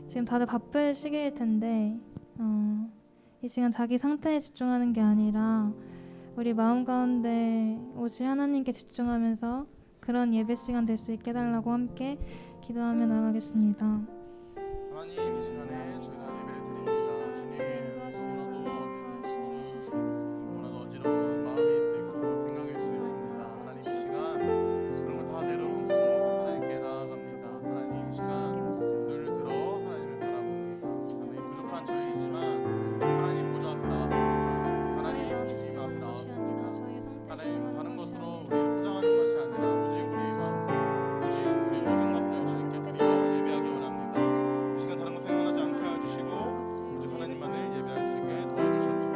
지금 다들 바쁠 시기일 텐데 이 시간 자기 상태에 집중하는 게 아니라 우리 마음 가운데 오실 하나님께 집중하면서 그런 예배 시간 될 수 있게 해달라고 함께 기도하며 나가겠습니다. 하나님, 이 시간에 저희가 예배를 드립니다. 주님, 너무나도 어지러운 마음이 있고 생각일 수 있습니다. 하나님, 이 시간 그런 걸 다 내려놓고 하나님께 나아갑니다. 하나님, 이 시간 눈을 들어 하나님을 바라보니 하나님, 부족한 저희이지만 하나님 보좌 앞에 나왔습니다. 하나님, 주님 앞에 나왔습니다. 하나님, 다른 것으로 우리를 포장하는 것이 아니라 오직 우리의 마음, 오직 우리의 모든 것을 주님께 드리며 예배하기 원합니다. 이 시간 다른 것 생각하지 않게 해주시고 오직 하나님만을 예배할 수 있게 도와주시옵소서.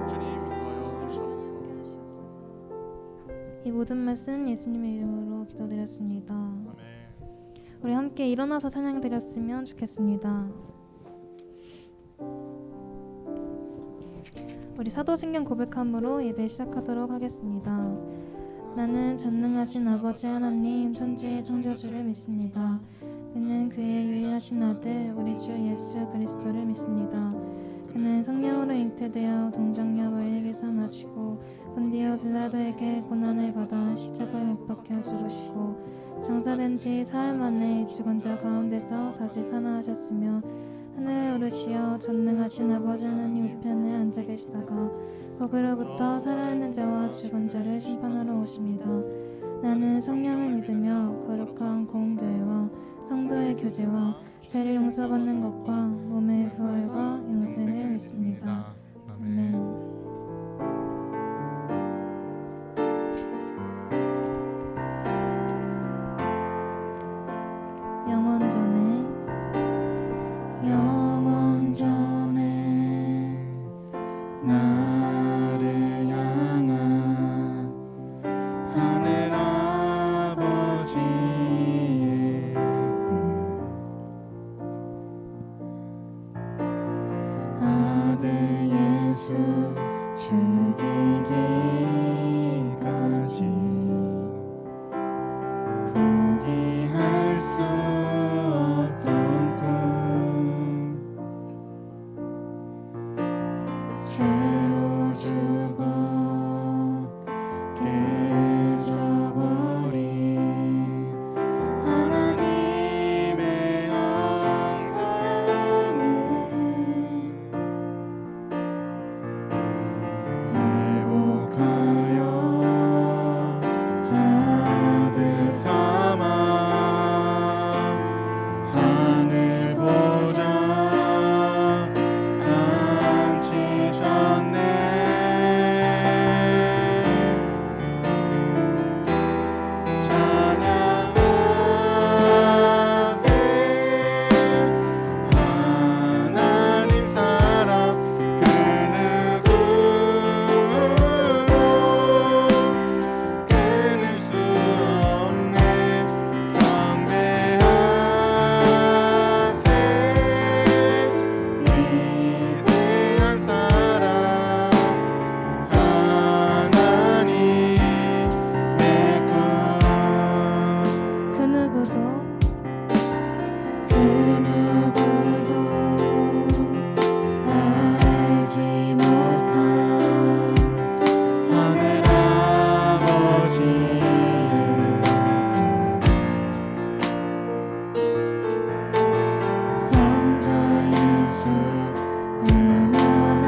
주님, 인도하여 주시옵소서. 이 모든 말씀 예수님의 이름으로 기도드렸습니다. 아멘. 우리 함께 일어나서 찬양 드렸으면 좋겠습니다. 우리 사도신경 고백함으로 예배 시작하도록 하겠습니다. 나는 전능하신 아버지 하나님 천지의 창조주를 믿습니다. 그는 그의 유일하신 아들 우리 주 예수 그리스도를 믿습니다. 그는 성령으로 잉태되어 동정녀 마리에게서 나시고 본디오 빌라도에게 고난을 받아 십자가에 못 박혀 죽으시고 장사된 지 사흘 만에 죽은 자 가운데서 다시 살아나셨으며 하늘에 오르시어 전능하신 아버지 하나님 우편에 앉아 계시다가 거기로부터 살아있는 자와 죽은 자를 심판하러 오십니다. 나는 성령을 믿으며 거룩한 공교회와 성도의 교제와 죄를 용서받는 것과 몸의 부활과 영생을 믿습니다. 아멘. 영원 전에 나를 향한 하늘 아버지의 아들 예수 죽이기까지 포기할 수 없던 죄로 죽어 깨져버린 하나님의 영상을 회복하여 아들 삼아 하늘 보좌 앉히셨네. 찬양하세 하나님 사랑 그 누구도 끊을 수 없네. 경배하세 위대한 사랑 하나님 내 꿈. 그 누구도 알지 못한 하늘 아버지의 성도 예수 외면할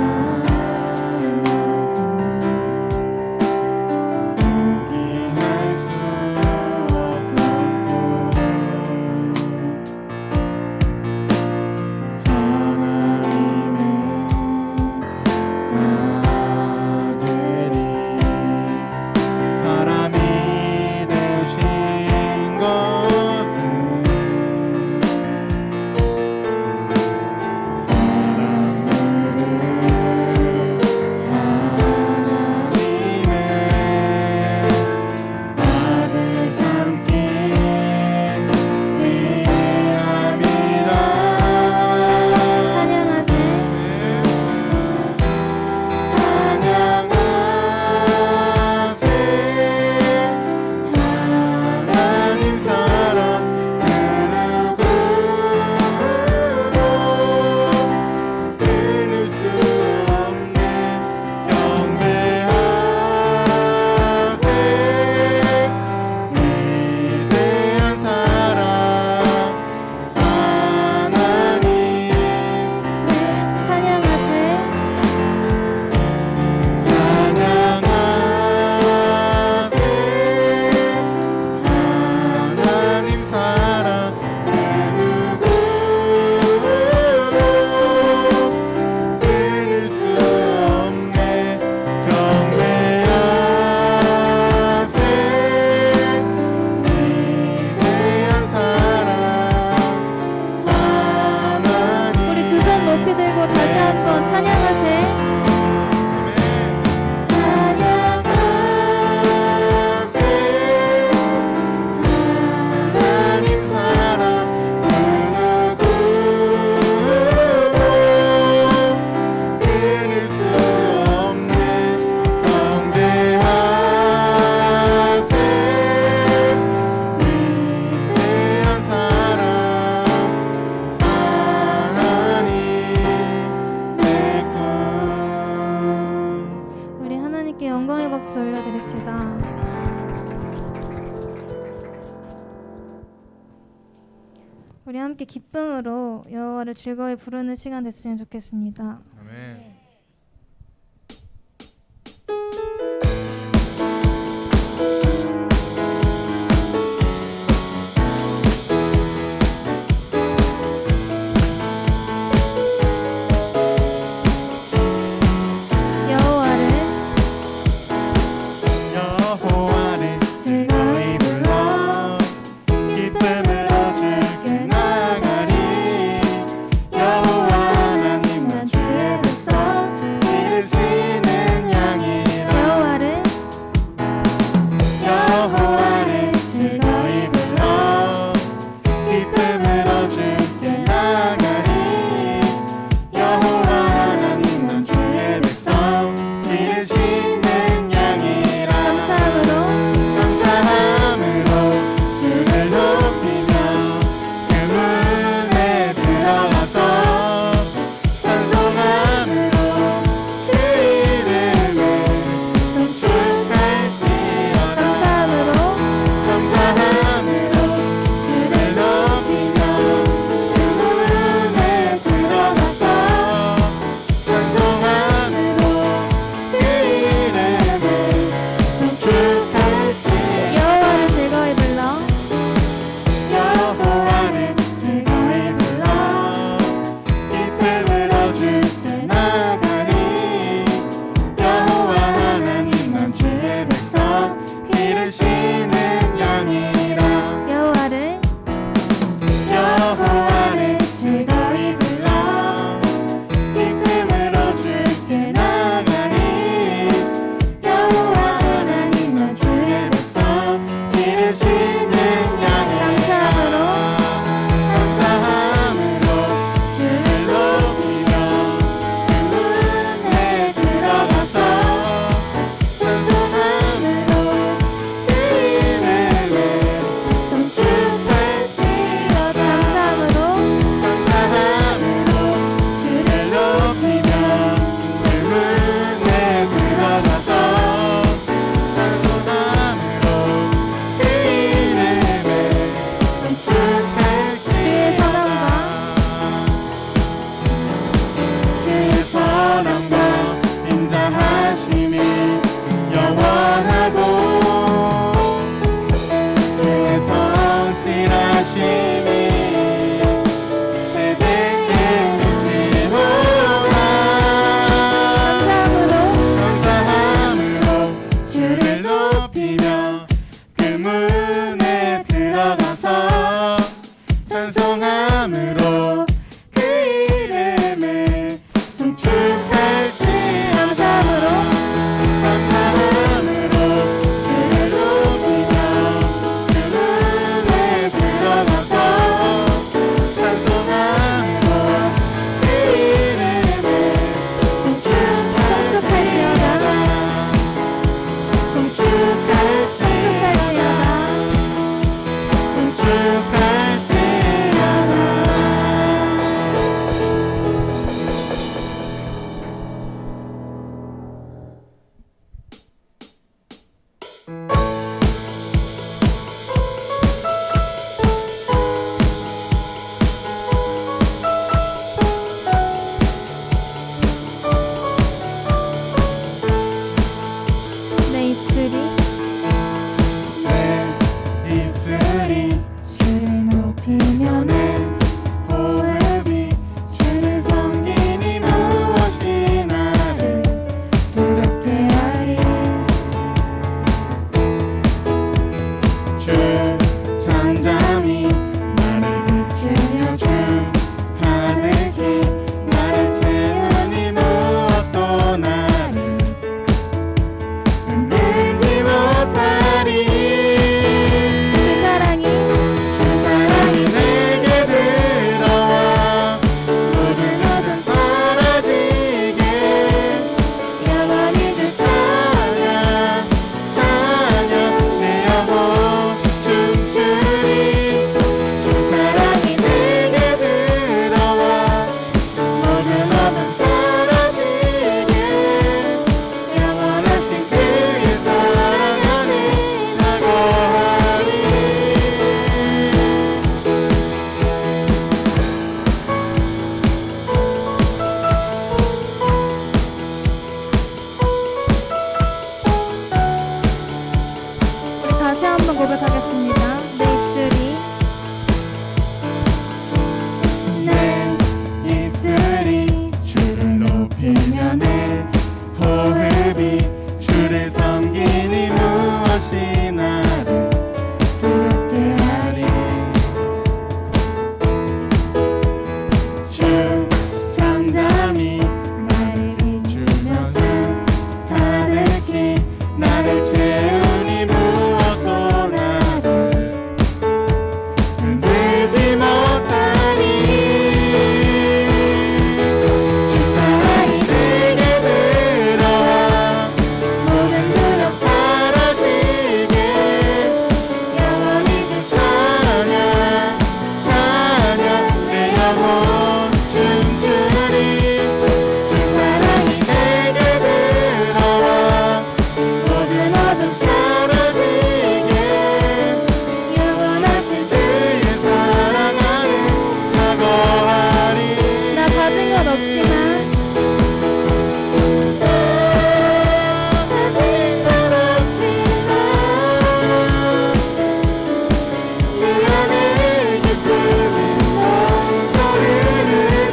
만큼 포기할 수 없던 꿈 우리 함께 기쁨으로 여호와를 즐거이 부르는 시간 됐으면 좋겠습니다. 아멘. 여호와를 즐거이 불러 기쁨으로 주께 나가리. 여호와 하나님 난 주의 백성 기르시는 양이라. 여호와를 즐거이 불러 기쁨으로 주께 나가리. 여호와 하나님 난 주의 백성 기르시는 양이라. 감사함으로 주를 높이며 그 문에 들어가서 찬송함으로 그 이름을 송축할지어다. 감사함으로 주를 높이며 그 문에 들어가서 찬송함으로 그 이름을 송축할지어다. 여호와를 즐거이 불러 여호와를 즐거이 불러 기쁨으로 주께 나가리. 여호와 하나님 난 주의 백성 기르시는 양이라. 여호와를 즐거이 불러 기쁨으로 주께 나가리. 여호와 하나님 난 주의 백성 기르시는 양이라. 감사함으로 주를 높이며 그 문에 들어가서 찬송함으로 그 이름을 송축할지어다. 감사함으로 주를 높이며 그 문에 들어가서 찬송함으로 그 이름을 주의 선함과 인자하심이 영원하고 주의 성실하심이 세대에 이르리로다. 감사함으로 주를 높이며 그 문에 들어가서 찬송함으로 그 이름을 송축할지어다. 감사함으로 주를 높이며 그 문에 들어가서 찬송함으로 그 이름을 송축할지어다. 송축할지어다. 알지 못하니 주 사랑이 내게 들어와 모든 두려움 사라지게 영원히 주 찬양 찬양 내 영혼 춤추리 주 사랑이 내게 들어와 모든 어둠 사라지게 영원하신 주의 사랑하는 나 거하리 나 가진 건 없지만 가진 건 없지만 내 안에 기쁨이 넘쳐흐르네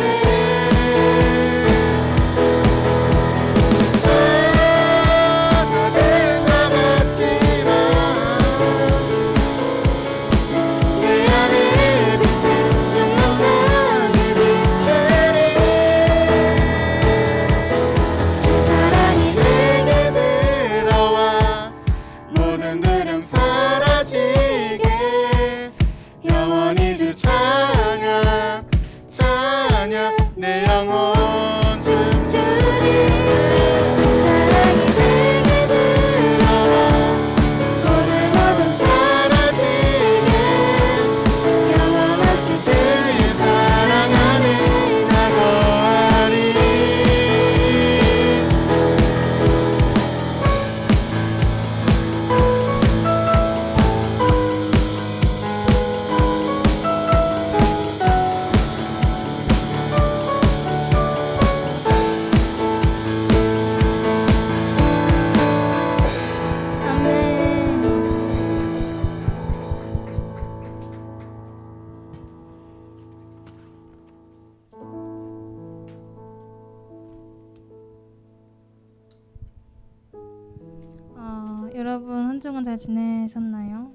가진 건 없지만 내 안에 빛은 영원하게 비추리 주 사랑이 내게 들어와 모든 두려움 사라지게 영원히 주 찬양 찬양 내 영혼 춤추리 주 사랑이 내게 들어와 모든 어둠 사라지게 영원하신 주의 사랑하는 나 거하리 아멘. 여러분 한 주간 잘 지내셨나요?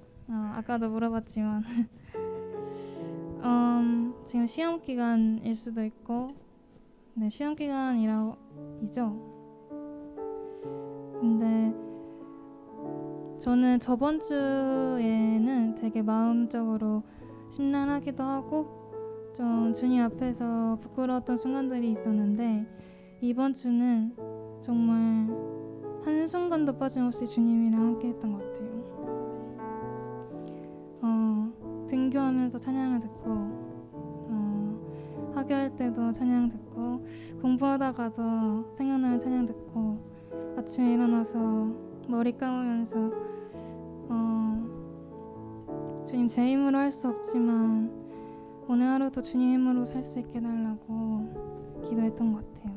아까도 물어봤지만 지금 시험 기간일 수도 있고 네 시험 기간이죠. 근데 저는 저번 주에는 되게 마음적으로 심란하기도 하고 좀 주님 앞에서 부끄러웠던 순간들이 있었는데 이번 주는 정말 한순간도 빠짐없이 주님이랑 함께 했던 것 같아요. 등교하면서 찬양을 듣고 학교할 때도 찬양 듣고 공부하다가도 생각나면 찬양 듣고 아침에 일어나서 머리 감으면서 주님 제 힘으로 할 수 없지만 오늘 하루도 주님 힘으로 살 수 있게 해달라고 기도했던 것 같아요.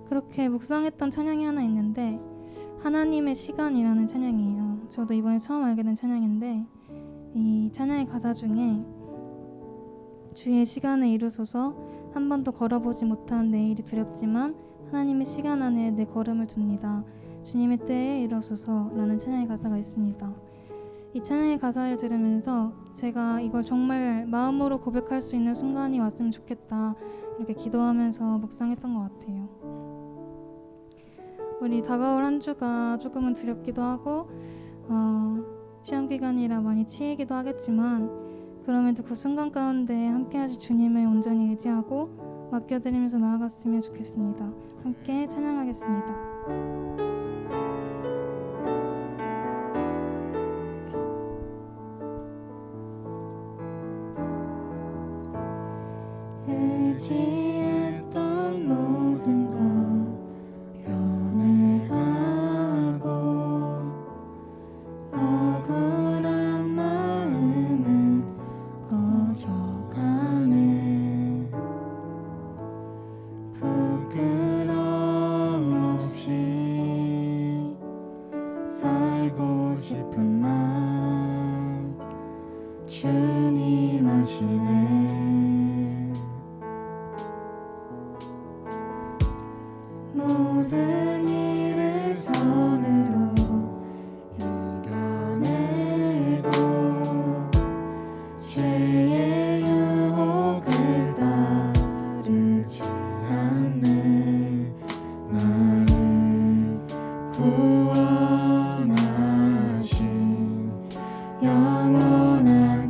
그렇게 묵상했던 찬양이 하나 있는데 하나님의 시간이라는 찬양이에요. 저도 이번에 처음 알게 된 찬양인데 이 찬양의 가사 중에 주의 시간에 이르소서 한 번도 걸어보지 못한 내일이 두렵지만 하나님의 시간 안에 내 걸음을 둡니다. 주님의 때에 이르소서 라는 찬양의 가사가 있습니다. 이 찬양의 가사를 들으면서 제가 이걸 정말 마음으로 고백할 수 있는 순간이 왔으면 좋겠다 이렇게 기도하면서 묵상했던 것 같아요. 우리 다가올 한 주가 조금은 두렵기도 하고 시험 기간이라 많이 치이기도 하겠지만 그럼에도 그 순간 가운데 함께 하실 주님을 온전히 의지하고 맡겨드리면서 나아갔으면 좋겠습니다. 함께 찬양하겠습니다. 의지했던 모든 것 변해가고 억울한 마음은 꺼져가네. 부끄러움 없이 살고 싶은 마음 주님 아시네. 모든 일을 손으로 이겨내고 죄의 유혹을 따르지 않는 나를 구원하신 영원한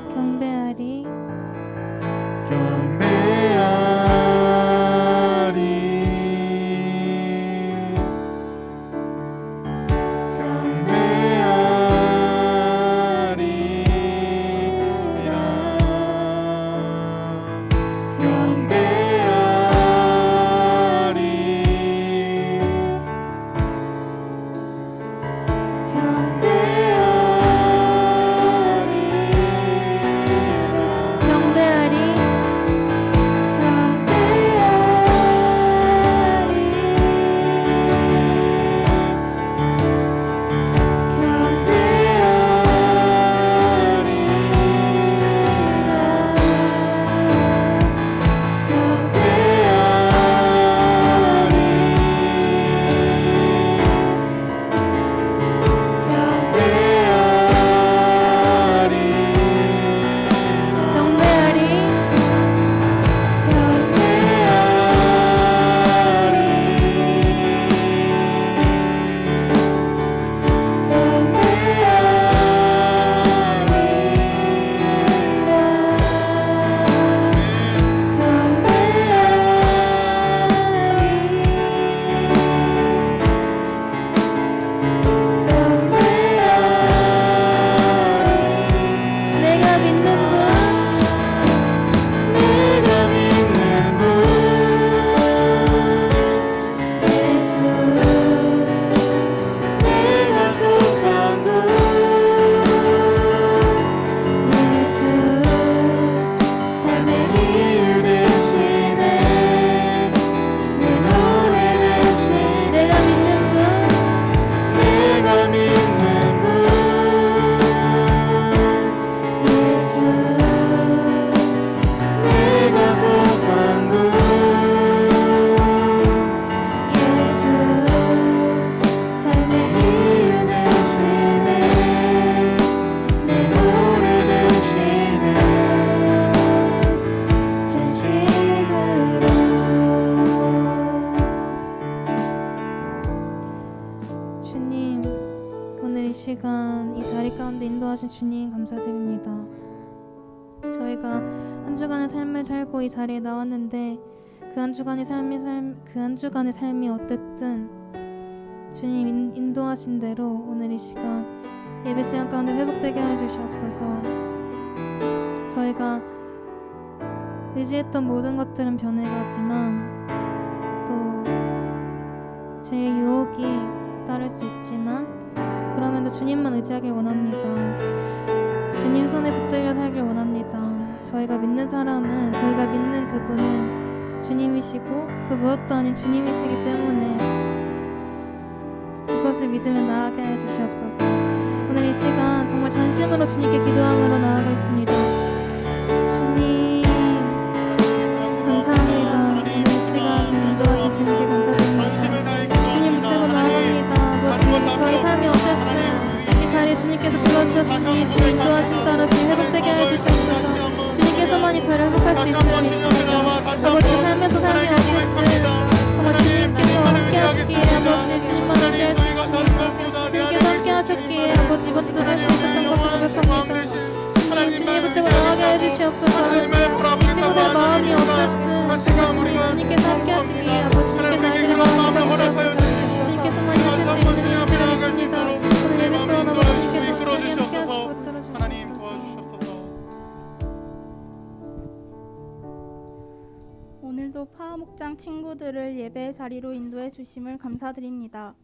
경배하리 경배하리 내가 믿는 분 예수 내가 속한 분 예수 삶의 이유 되시네 내 노래 되시네 내가 믿는 분 예수 내가 속한 분 예수 삶의 이유 되시네 내 노래 되시네 진심으로 주님 오늘 이 시간 이 자리 가운데 인도하신 주님 감사드립니다. 저희가 한 주간의 삶을 살고 이 자리에 나왔는데 그 한 주간의 삶이 어땠든 주님 인도하신 대로 오늘 이 시간 예배 시간 가운데 회복되게 해 주시옵소서. 저희가 의지했던 모든 것들은 변해가지만 또 죄의 유혹이 따를 수 있지만 그럼에도 주님만 의지하길 원합니다. 주님 손에 붙들려 살길 원합니다. 저희가 믿는 사람은 저희가 믿는 그분은 주님이시고 그 무엇도 아닌 주님이시기 때문에 그것을 믿으며 나아가게 해주시옵소서. 오늘 이 시간 정말 전심으로 주님께 기도함으로 나아가겠습니다. 주님 감사합니다. 오늘 이 시간 인도하신 주님께 감사드립니다. 주님 붙들고 나아갑니다. 저희 삶이 어쨌든 이 자리에 주님께서 불러주셨으니 주님 인도하심 따라 주님 회복되게 해주시옵소서. 주님께서만이 저를 회복할 수 있음을 믿습니다. 아버지 삶에서 삶이 어쨌든 정말 주님께서 함께 하시기에 아버지 주님만 의지할 수 있습니다. 주님께서 함께 하셨기에 아버지 이번 주도 살 수 있었던 것을 고백합니다. 주님 붙들고 나아가게 해주시옵소서. 아버지 이 친구들의 마음이 어쨌든 정말 주님께서 함께 하시기에 아버지 주님께서 아이들의 마음을 잡으시옵소서. 주님께서만이 하실 수 있는 일을 믿습니다. 오늘 예배 또한 아버지 주님께서 함께 하시고 들어주시옵소서. 하나님 도와주시옵소서. 오늘도 파하목장 친구들을 예배의 자리로 인도해 주심을 감사드립니다.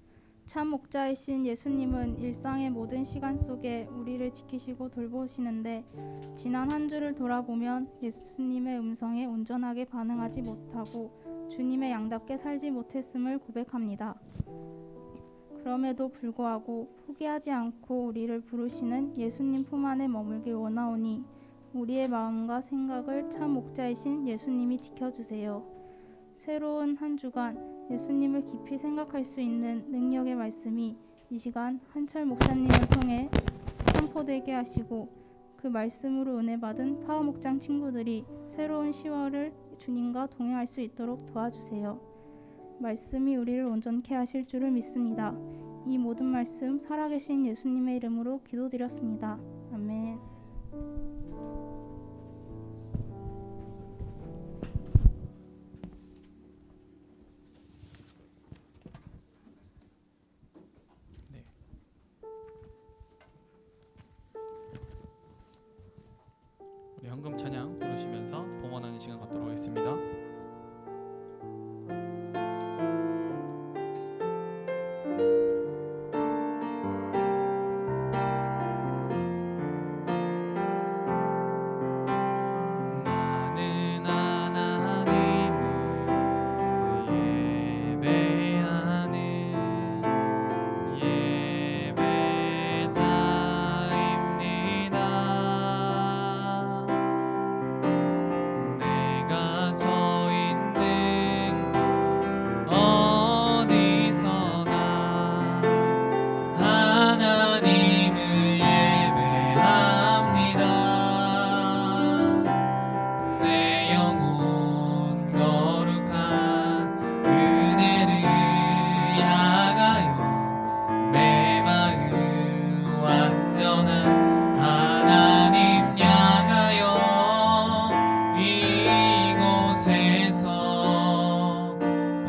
참 목자이신 예수님은 일상의 모든 시간 속에 우리를 지키시고 돌보시는데 지난 한 주를 돌아보면 예수님의 음성에 온전하게 반응하지 못하고 주님의 양답게 살지 못했음을 고백합니다. 그럼에도 불구하고 포기하지 않고 우리를 부르시는 예수님 품 안에 머물길 원하오니 우리의 마음과 생각을 참 목자이신 예수님이 지켜주세요. 새로운 한 주간 예수님을 깊이 생각할 수 있는 능력의 말씀이 이 시간 한철 목사님을 통해 선포되게 하시고 그 말씀으로 은혜 받은 파워 목장 친구들이 새로운 10월을 주님과 동행할 수 있도록 도와주세요. 말씀이 우리를 온전케 하실 줄을 믿습니다. 이 모든 말씀 살아계신 예수님의 이름으로 기도드렸습니다. 아멘. 우리 헌금 찬양 부르시면서 봉헌하는 시간 갖도록 하겠습니다. 나는 하나님을 예배하는 예배자입니다. 내가 서 있는 곳 어디서나 하나님을 예배합니다. 내 영혼 거룩한 은혜를 향하여 내 마음 완전한 하나님 향하여 이곳에서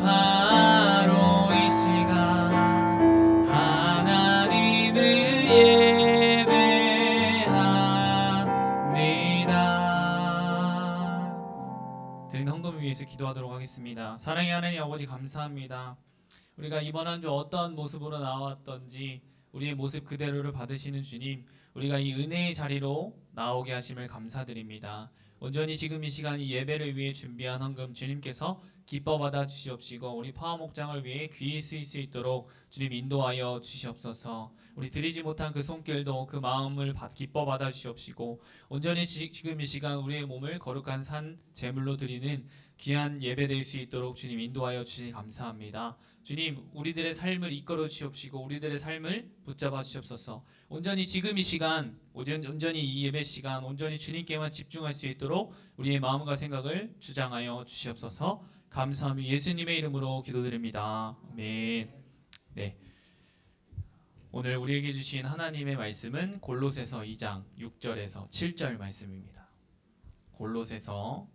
바로 이 시간 하나님을 예배합니다. 드린 헌금을 위해서 기도하도록 하겠습니다. 사랑의 하나님 아버지 감사합니다. 우리가 이번 한 주 어떠한 모습으로 나왔던지 우리의 모습 그대로를 받으시는 주님, 우리가 이 은혜의 자리로 나오게 하심을 감사드립니다. 온전히 지금 이 시간 이 예배를 위해 준비한 헌금 주님께서 기뻐 받아 주시옵시고 우리 파워 목장을 위해 귀히 쓰일 수 있도록 주님 인도하여 주시옵소서. 우리 드리지 못한 그 손길도 그 마음을 기뻐 받아 주시옵시고 온전히 지금 이 시간 우리의 몸을 거룩한 산 제물로 드리는 귀한 예배 될 수 있도록 주님 인도하여 주시니 감사합니다. 주님, 우리들의 삶을 이끌어 주시옵시고 우리들의 삶을 붙잡아 주시옵소서. 온전히 지금 이 시간, 온전히 이 예배 시간, 온전히 주님께만 집중할 수 있도록 우리의 마음과 생각을 주장하여 주시옵소서. 감사하며 예수님의 이름으로 기도드립니다. 아멘. 네. 오늘 우리에게 주신 하나님의 말씀은 골로새서 2장 6절에서 7절 말씀입니다. 골로새서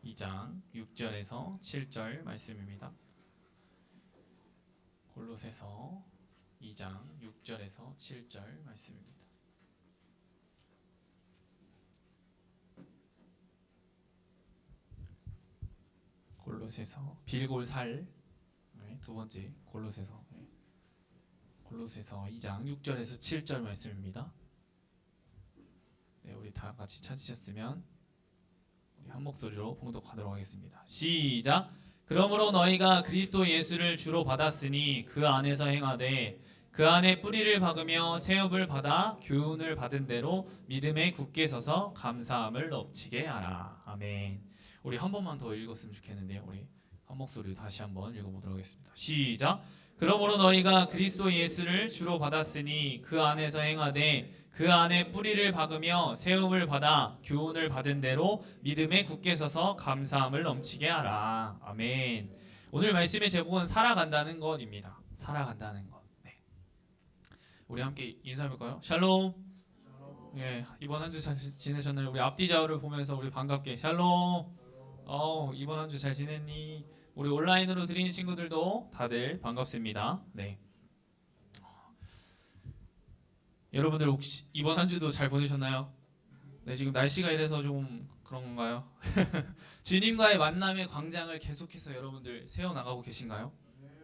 2장 6절에서 7절 말씀입니다. 골로새서 2장 6절에서 7절 말씀입니다. 골로새서 빌골살 두 번째 골로새서 2장 6절에서 7절 말씀입니다. 네, 우리 다 같이 찾으셨으면 우리 한 목소리로 봉독하도록 하겠습니다. 시작. 그러므로 너희가 그리스도 예수를 주로 받았으니 그 안에서 행하되 그 안에 뿌리를 박으며 세업을 받아 교훈을 받은 대로 믿음에 굳게 서서 감사함을 넘치게 하라. 아멘. 우리 한 번만 더 읽었으면 좋겠는데요. 우리 한 목소리로 다시 한번 읽어보도록 하겠습니다. 시작. 그러므로 너희가 그리스도 예수를 주로 받았으니 그 안에서 행하되 그 안에 뿌리를 박으며 세움을 받아 교훈을 받은 대로 믿음에 굳게 서서 감사함을 넘치게 하라. 아멘. 오늘 말씀의 제목은 살아간다는 것입니다. 살아간다는 것. 네. 우리 함께 인사해볼까요? 샬롬. 예, 이번 한 주 잘 지내셨나요? 우리 앞뒤 좌우를 보면서 우리 반갑게 샬롬. 이번 한 주 잘 지냈니? 우리 온라인으로 드리는 친구들도 다들 반갑습니다. 네. 여러분들 혹시 이번 한 주도 잘 보내셨나요? 네, 지금 날씨가 이래서 좀 그런 건가요? 주님과의 만남의 광장을 계속해서 여러분들 세워나가고 계신가요?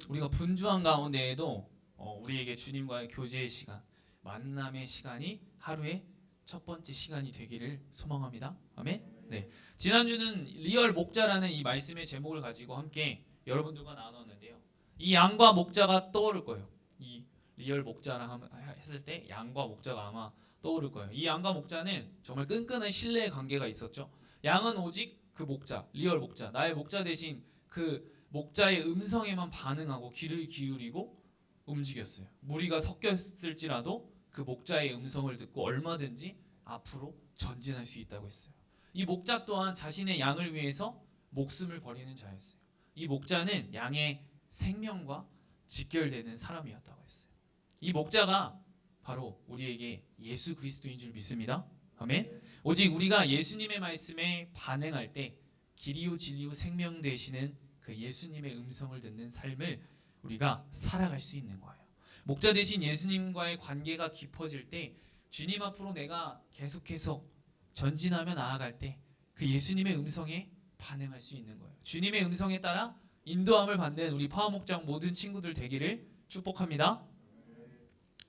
우리가 분주한 가운데에도 우리에게 주님과의 교제의 시간, 만남의 시간이 하루의 첫 번째 시간이 되기를 소망합니다. 아멘. 네, 지난주는 리얼 목자라는 이 말씀의 제목을 가지고 함께 여러분들과 나눴는데요. 이 양과 목자가 떠오를 거예요. 이 리얼 목자라 했을 때 양과 목자가 아마 떠오를 거예요. 이 양과 목자는 정말 끈끈한 신뢰의 관계가 있었죠. 양은 오직 그 목자, 리얼 목자, 나의 목자 대신 그 목자의 음성에만 반응하고 귀를 기울이고 움직였어요. 무리가 섞였을지라도 그 목자의 음성을 듣고 얼마든지 앞으로 전진할 수 있다고 했어요. 이 목자 또한 자신의 양을 위해서 목숨을 버리는 자였어요. 이 목자는 양의 생명과 직결되는 사람이었다고 했어요. 이 목자가 바로 우리에게 예수 그리스도인 줄 믿습니다. 아멘. 오직 우리가 예수님의 말씀에 반응할 때 길이요 진리요 생명 되시는 그 예수님의 음성을 듣는 삶을 우리가 살아갈 수 있는 거예요. 목자 대신 예수님과의 관계가 깊어질 때 주님 앞으로 내가 계속해서 전진하며 나아갈 때 그 예수님의 음성에 반응할 수 있는 거예요. 주님의 음성에 따라 인도함을 받는 우리 파워목장 모든 친구들 되기를 축복합니다.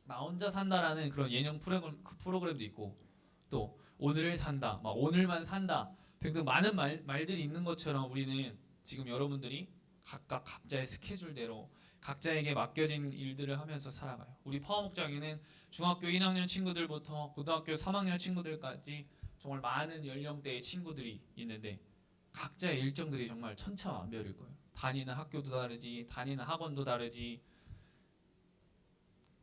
나 혼자 산다라는 그런 예능 프로그램도 있고 또 오늘을 산다, 막 오늘만 산다 등등 많은 말들이 있는 것처럼 우리는 지금 여러분들이 각각 각자의 스케줄대로 각자에게 맡겨진 일들을 하면서 살아가요. 우리 파워목장에는 중학교 1학년 친구들부터 고등학교 3학년 친구들까지 정말 많은 연령대의 친구들이 있는데 각자의 일정들이 정말 천차만별일 거예요. 다니는 학교도 다르지, 다니는 학원도 다르지,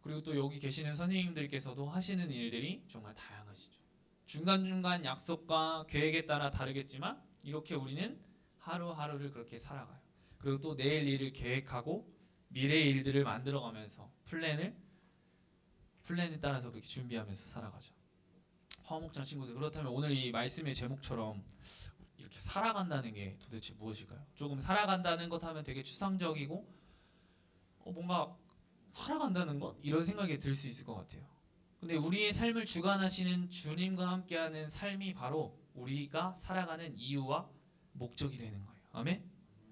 그리고 또 여기 계시는 선생님들께서도 하시는 일들이 정말 다양하시죠. 중간중간 약속과 계획에 따라 다르겠지만 이렇게 우리는 하루하루를 그렇게 살아가요. 그리고 또 내일 일을 계획하고 미래의 일들을 만들어가면서 플랜에 따라서 그렇게 준비하면서 살아가죠. 화목장 친구들, 그렇다면 오늘 이 말씀의 제목처럼 이렇게 살아간다는 게 도대체 무엇일까요? 조금 살아간다는 것 하면 되게 추상적이고 뭔가 살아간다는 것? 이런 생각이 들 수 있을 것 같아요. 근데 우리의 삶을 주관하시는 주님과 함께하는 삶이 바로 우리가 살아가는 이유와 목적이 되는 거예요. 아멘?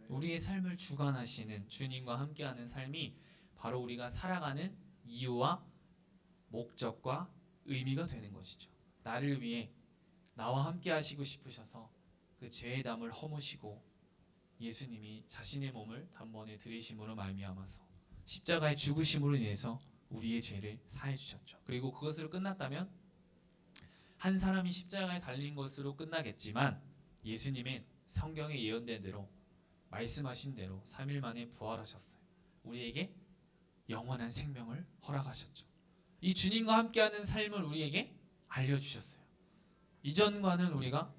우리의 삶을 주관하시는 주님과 함께하는 삶이 바로 우리가 살아가는 이유와 목적과 의미가 되는 것이죠. 나를 위해 나와 함께 하시고 싶으셔서 그 죄의 담을 허무시고 예수님이 자신의 몸을 단번에 들이심으로 말미암아서 십자가의 죽으심으로 인해서 우리의 죄를 사해 주셨죠. 그리고 그것으로 끝났다면 한 사람이 십자가에 달린 것으로 끝나겠지만 예수님은 성경에 예언된 대로 말씀하신 대로 3일 만에 부활하셨어요. 우리에게 영원한 생명을 허락하셨죠. 이 주님과 함께하는 삶을 우리에게 알려주셨어요. 이전과는 우리가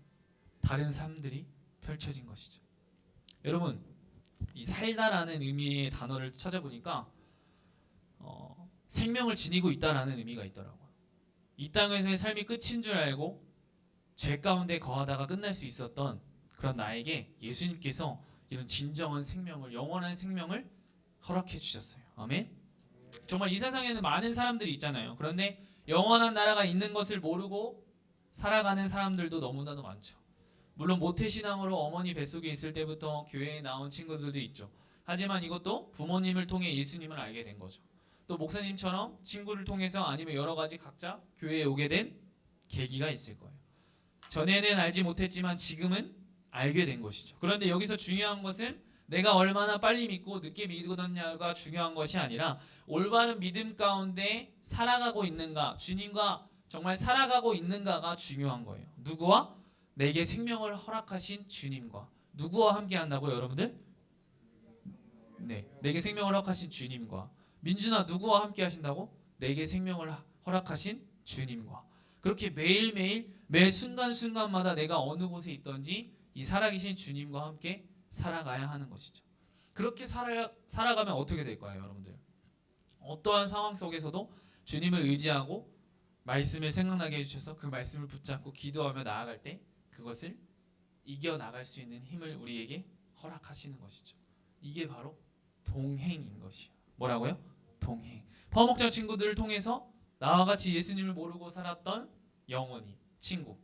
다른 삶들이 펼쳐진 것이죠. 여러분, 이 살다라는 의미의 단어를 찾아보니까 생명을 지니고 있다라는 의미가 있더라고요. 이 땅에서의 삶이 끝인 줄 알고 죄 가운데 거하다가 끝날 수 있었던 그런 나에게 예수님께서 이런 진정한 생명을, 영원한 생명을 허락해 주셨어요. 아멘. 정말 이 세상에는 많은 사람들이 있잖아요. 그런데 영원한 나라가 있는 것을 모르고 살아가는 사람들도 너무나도 많죠. 물론 모태신앙으로 어머니 뱃속에 있을 때부터 교회에 나온 친구들도 있죠. 하지만 이것도 부모님을 통해 예수님을 알게 된 거죠. 또 목사님처럼 친구를 통해서 아니면 여러 가지 각자 교회에 오게 된 계기가 있을 거예요. 전에는 알지 못했지만 지금은 알게 된 것이죠. 그런데 여기서 중요한 것은 내가 얼마나 빨리 믿고 늦게 믿었냐가 중요한 것이 아니라 올바른 믿음 가운데 살아가고 있는가, 주님과 정말 살아가고 있는가가 중요한 거예요. 누구와? 내게 생명을 허락하신 주님과. 누구와 함께 한다고요, 여러분들? 네, 내게 생명을 허락하신 주님과. 민준아, 누구와 함께 하신다고? 내게 생명을 허락하신 주님과. 그렇게 매일매일 매 순간순간마다 내가 어느 곳에 있든지 이 살아계신 주님과 함께 살아가야 하는 것이죠. 그렇게 살아가면 어떻게 될까요, 여러분들? 어떠한 상황 속에서도 주님을 의지하고 말씀을 생각나게 해주셔서 그 말씀을 붙잡고 기도하며 나아갈 때 그것을 이겨나갈 수 있는 힘을 우리에게 허락하시는 것이죠. 이게 바로 동행인 것이에요. 뭐라고요? 동행. 파워목장 친구들을 통해서 나와 같이 예수님을 모르고 살았던 영혼이, 친구,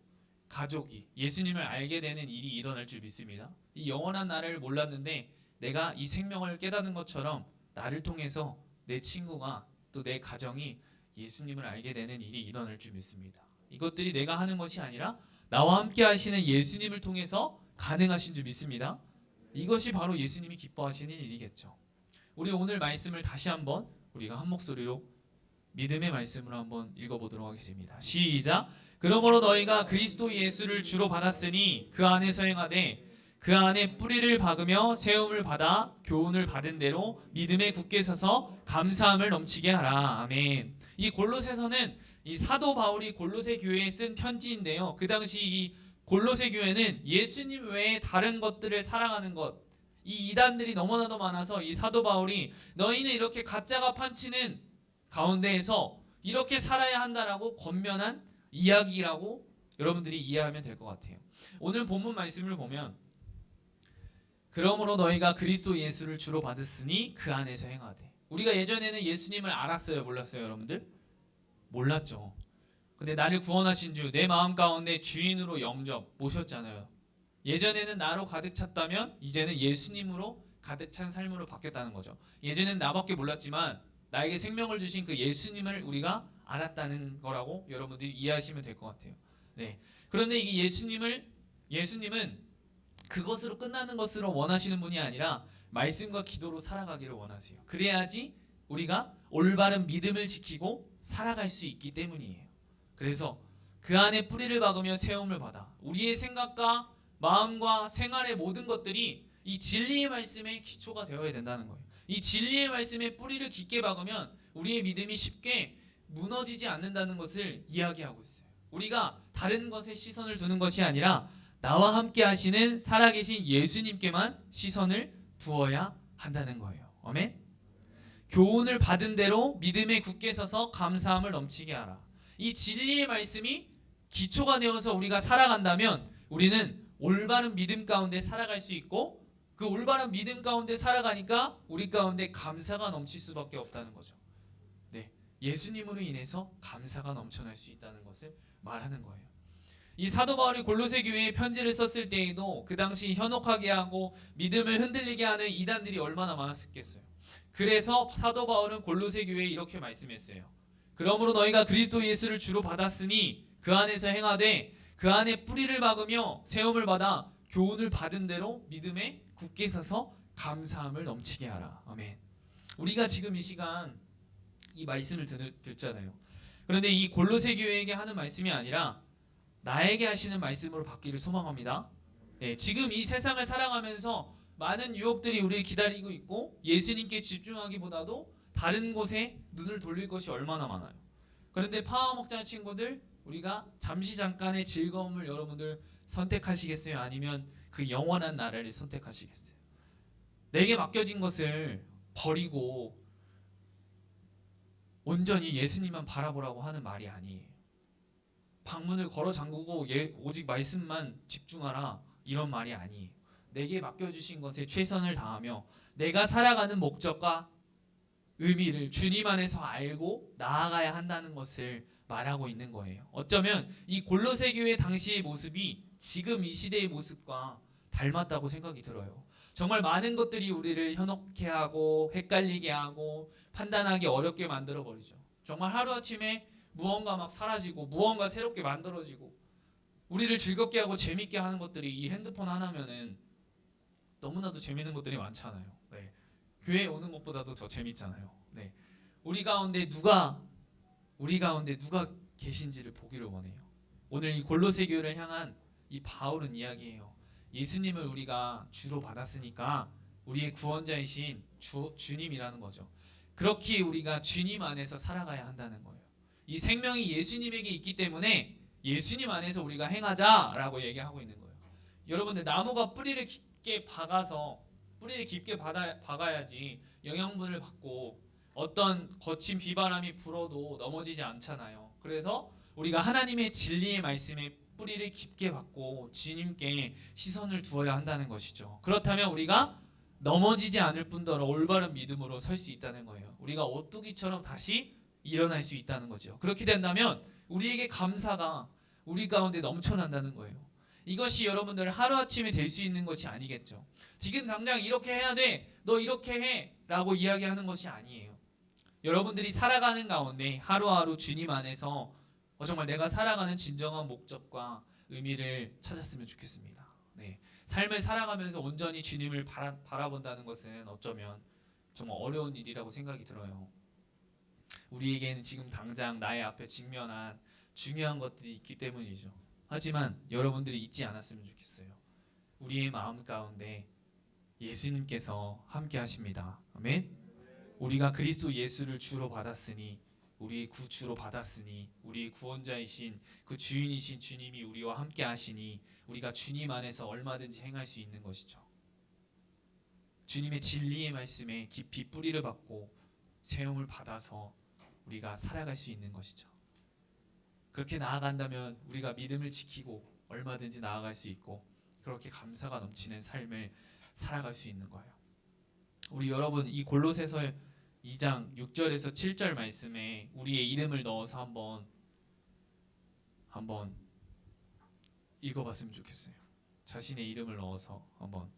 가족이 예수님을 알게 되는 일이 일어날 줄 믿습니다. 이 영원한 나를 몰랐는데 내가 이 생명을 깨닫는 것처럼 나를 통해서 내 친구가 또 내 가정이 예수님을 알게 되는 일이 일어날 줄 믿습니다. 이것들이 내가 하는 것이 아니라 나와 함께 하시는 예수님을 통해서 가능하신 줄 믿습니다. 이것이 바로 예수님이 기뻐하시는 일이겠죠. 우리 오늘 말씀을 다시 한번 우리가 한 목소리로 믿음의 말씀으로 한번 읽어보도록 하겠습니다. 시작. 그러므로 너희가 그리스도 예수를 주로 받았으니 그 안에서 행하되 그 안에 뿌리를 박으며 세움을 받아 교훈을 받은 대로 믿음에 굳게 서서 감사함을 넘치게 하라. 아멘. 이 골로새서는 이 사도 바울이 골로새 교회에 쓴 편지인데요. 그 당시 이 골로새 교회는 예수님 외에 다른 것들을 사랑하는 것, 이 이단들이 너무나도 많아서 이 사도 바울이 너희는 이렇게 가짜가 판치는 가운데에서 이렇게 살아야 한다라고 권면한 이야기라고 여러분들이 이해하면 될 것 같아요. 오늘 본문 말씀을 보면 그러므로 너희가 그리스도 예수를 주로 받았으니 그 안에서 행하되. 우리가 예전에는 예수님을 알았어요, 몰랐어요, 여러분들? 몰랐죠. 근데 나를 구원하신 주, 내 마음 가운데 주인으로 영접 모셨잖아요. 예전에는 나로 가득 찼다면 이제는 예수님으로 가득 찬 삶으로 바뀌었다는 거죠. 예전엔 나밖에 몰랐지만 나에게 생명을 주신 그 예수님을 우리가 알았다는 거라고 여러분들이 이해하시면 될 것 같아요. 네. 그런데 이 예수님은 그것으로 끝나는 것으로 원하시는 분이 아니라 말씀과 기도로 살아가기를 원하세요. 그래야지 우리가 올바른 믿음을 지키고 살아갈 수 있기 때문이에요. 그래서 그 안에 뿌리를 박으며 세움을 받아 우리의 생각과 마음과 생활의 모든 것들이 이 진리의 말씀에 기초가 되어야 된다는 거예요. 이 진리의 말씀에 뿌리를 깊게 박으면 우리의 믿음이 쉽게 무너지지 않는다는 것을 이야기하고 있어요. 우리가 다른 것에 시선을 두는 것이 아니라 나와 함께 하시는 살아계신 예수님께만 시선을 두어야 한다는 거예요. 아멘. 교훈을 받은 대로 믿음에 굳게 서서 감사함을 넘치게 하라. 이 진리의 말씀이 기초가 되어서 우리가 살아간다면 우리는 올바른 믿음 가운데 살아갈 수 있고 그 올바른 믿음 가운데 살아가니까 우리 가운데 감사가 넘칠 수밖에 없다는 거죠. 네, 예수님으로 인해서 감사가 넘쳐날 수 있다는 것을 말하는 거예요. 이 사도 바울이 골로새 교회에 편지를 썼을 때에도 그 당시 현혹하게 하고 믿음을 흔들리게 하는 이단들이 얼마나 많았겠어요. 그래서 사도 바울은 골로새 교회에 이렇게 말씀했어요. 그러므로 너희가 그리스도 예수를 주로 받았으니 그 안에서 행하되 그 안에 뿌리를 박으며 세움을 받아 교훈을 받은 대로 믿음에 굳게 서서 감사함을 넘치게 하라. 아멘. 우리가 지금 이 시간 이 말씀을 듣잖아요. 그런데 이 골로새 교회에게 하는 말씀이 아니라 나에게 하시는 말씀으로 받기를 소망합니다. 네, 지금 이 세상을 살아가면서 많은 유혹들이 우리를 기다리고 있고 예수님께 집중하기보다도 다른 곳에 눈을 돌릴 것이 얼마나 많아요. 그런데 파워먹자 친구들, 우리가 잠깐의 즐거움을 여러분들 선택하시겠어요? 아니면 그 영원한 나라를 선택하시겠어요? 내게 맡겨진 것을 버리고 온전히 예수님만 바라보라고 하는 말이 아니에요. 방문을 걸어 잠그고 오직 말씀만 집중하라 이런 말이 아니에요. 내게 맡겨주신 것에 최선을 다하며 내가 살아가는 목적과 의미를 주님 안에서 알고 나아가야 한다는 것을 말하고 있는 거예요. 어쩌면 이 골로새 교회 당시의 모습이 지금 이 시대의 모습과 닮았다고 생각이 들어요. 정말 많은 것들이 우리를 현혹해 하고 헷갈리게 하고 판단하기 어렵게 만들어 버리죠. 정말 하루아침에 무언가 막 사라지고 무언가 새롭게 만들어지고 우리를 즐겁게 하고 재밌게 하는 것들이 이 핸드폰 하나면은 너무나도 재밌는 것들이 많잖아요. 네. 교회에 오는 것보다도 더 재밌잖아요. 네. 우리 가운데 누가 계신지를 보기를 원해요. 오늘 이 골로새 교회를 향한 이 바울은 이야기해요. 예수님을 우리가 주로 받았으니까 우리의 구원자이신 주님이라는 거죠. 그렇게 우리가 주님 안에서 살아가야 한다는 거예요. 이 생명이 예수님에게 있기 때문에 예수님 안에서 우리가 행하자라고 얘기하고 있는 거예요. 여러분들 나무가 뿌리를 깊게 박아야지 영양분을 받고 어떤 거친 비바람이 불어도 넘어지지 않잖아요. 그래서 우리가 하나님의 진리의 말씀에 뿌리를 깊게 박고 주님께 시선을 두어야 한다는 것이죠. 그렇다면 우리가 넘어지지 않을 뿐더러 올바른 믿음으로 설 수 있다는 거예요. 우리가 오뚜기처럼 다시 일어날 수 있다는 거죠. 그렇게 된다면 우리에게 감사가 우리 가운데 넘쳐난다는 거예요. 이것이 여러분들 하루아침에 될 수 있는 것이 아니겠죠. 지금 당장 이렇게 해야 돼, 너 이렇게 해 라고 이야기하는 것이 아니에요. 여러분들이 살아가는 가운데 하루하루 주님 안에서 정말 내가 살아가는 진정한 목적과 의미를 찾았으면 좋겠습니다. 네. 삶을 살아가면서 온전히 주님을 바라본다는 것은 어쩌면 정말 어려운 일이라고 생각이 들어요. 우리에게는 지금 당장 나의 앞에 직면한 중요한 것들이 있기 때문이죠. 하지만 여러분들이 잊지 않았으면 좋겠어요. 우리의 마음 가운데 예수님께서 함께 하십니다. 아멘. 우리가 그리스도 예수를 주로 받았으니, 우리의 구주로 받았으니, 우리의 구원자이신 그 주인이신 주님이 우리와 함께 하시니 우리가 주님 안에서 얼마든지 행할 수 있는 것이죠. 주님의 진리의 말씀에 깊이 뿌리를 받고 세움을 받아서 우리가 살아갈 수 있는 것이죠. 그렇게 나아간다면 우리가 믿음을 지키고 얼마든지 나아갈 수 있고 그렇게 감사가 넘치는 삶을 살아갈 수 있는 거예요. 우리 여러분, 이 골로새서 2장 6절에서 7절 말씀에 우리의 이름을 넣어서 한번 읽어봤으면 좋겠어요. 자신의 이름을 넣어서 한번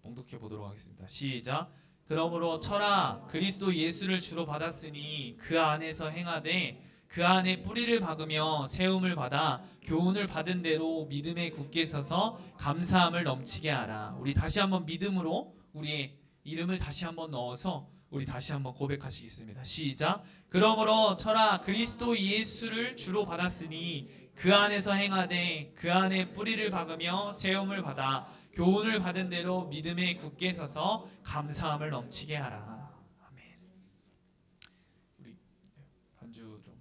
봉독해 보도록 하겠습니다. 시작. 그러므로 쳐라, 그리스도 예수를 주로 받았으니 그 안에서 행하되 그 안에 뿌리를 박으며 세움을 받아 교훈을 받은 대로 믿음에 굳게 서서 감사함을 넘치게 하라. 우리 다시 한번 믿음으로 우리의 이름을 다시 한번 넣어서 우리 다시 한번 고백하시겠습니다. 시작. 그러므로 쳐라, 그리스도 예수를 주로 받았으니 그 안에서 행하되 그 안에 뿌리를 박으며 세움을 받아 교훈을 받은 대로 믿음에 굳게 서서 감사함을 넘치게 하라. 아멘. 우리 반주 좀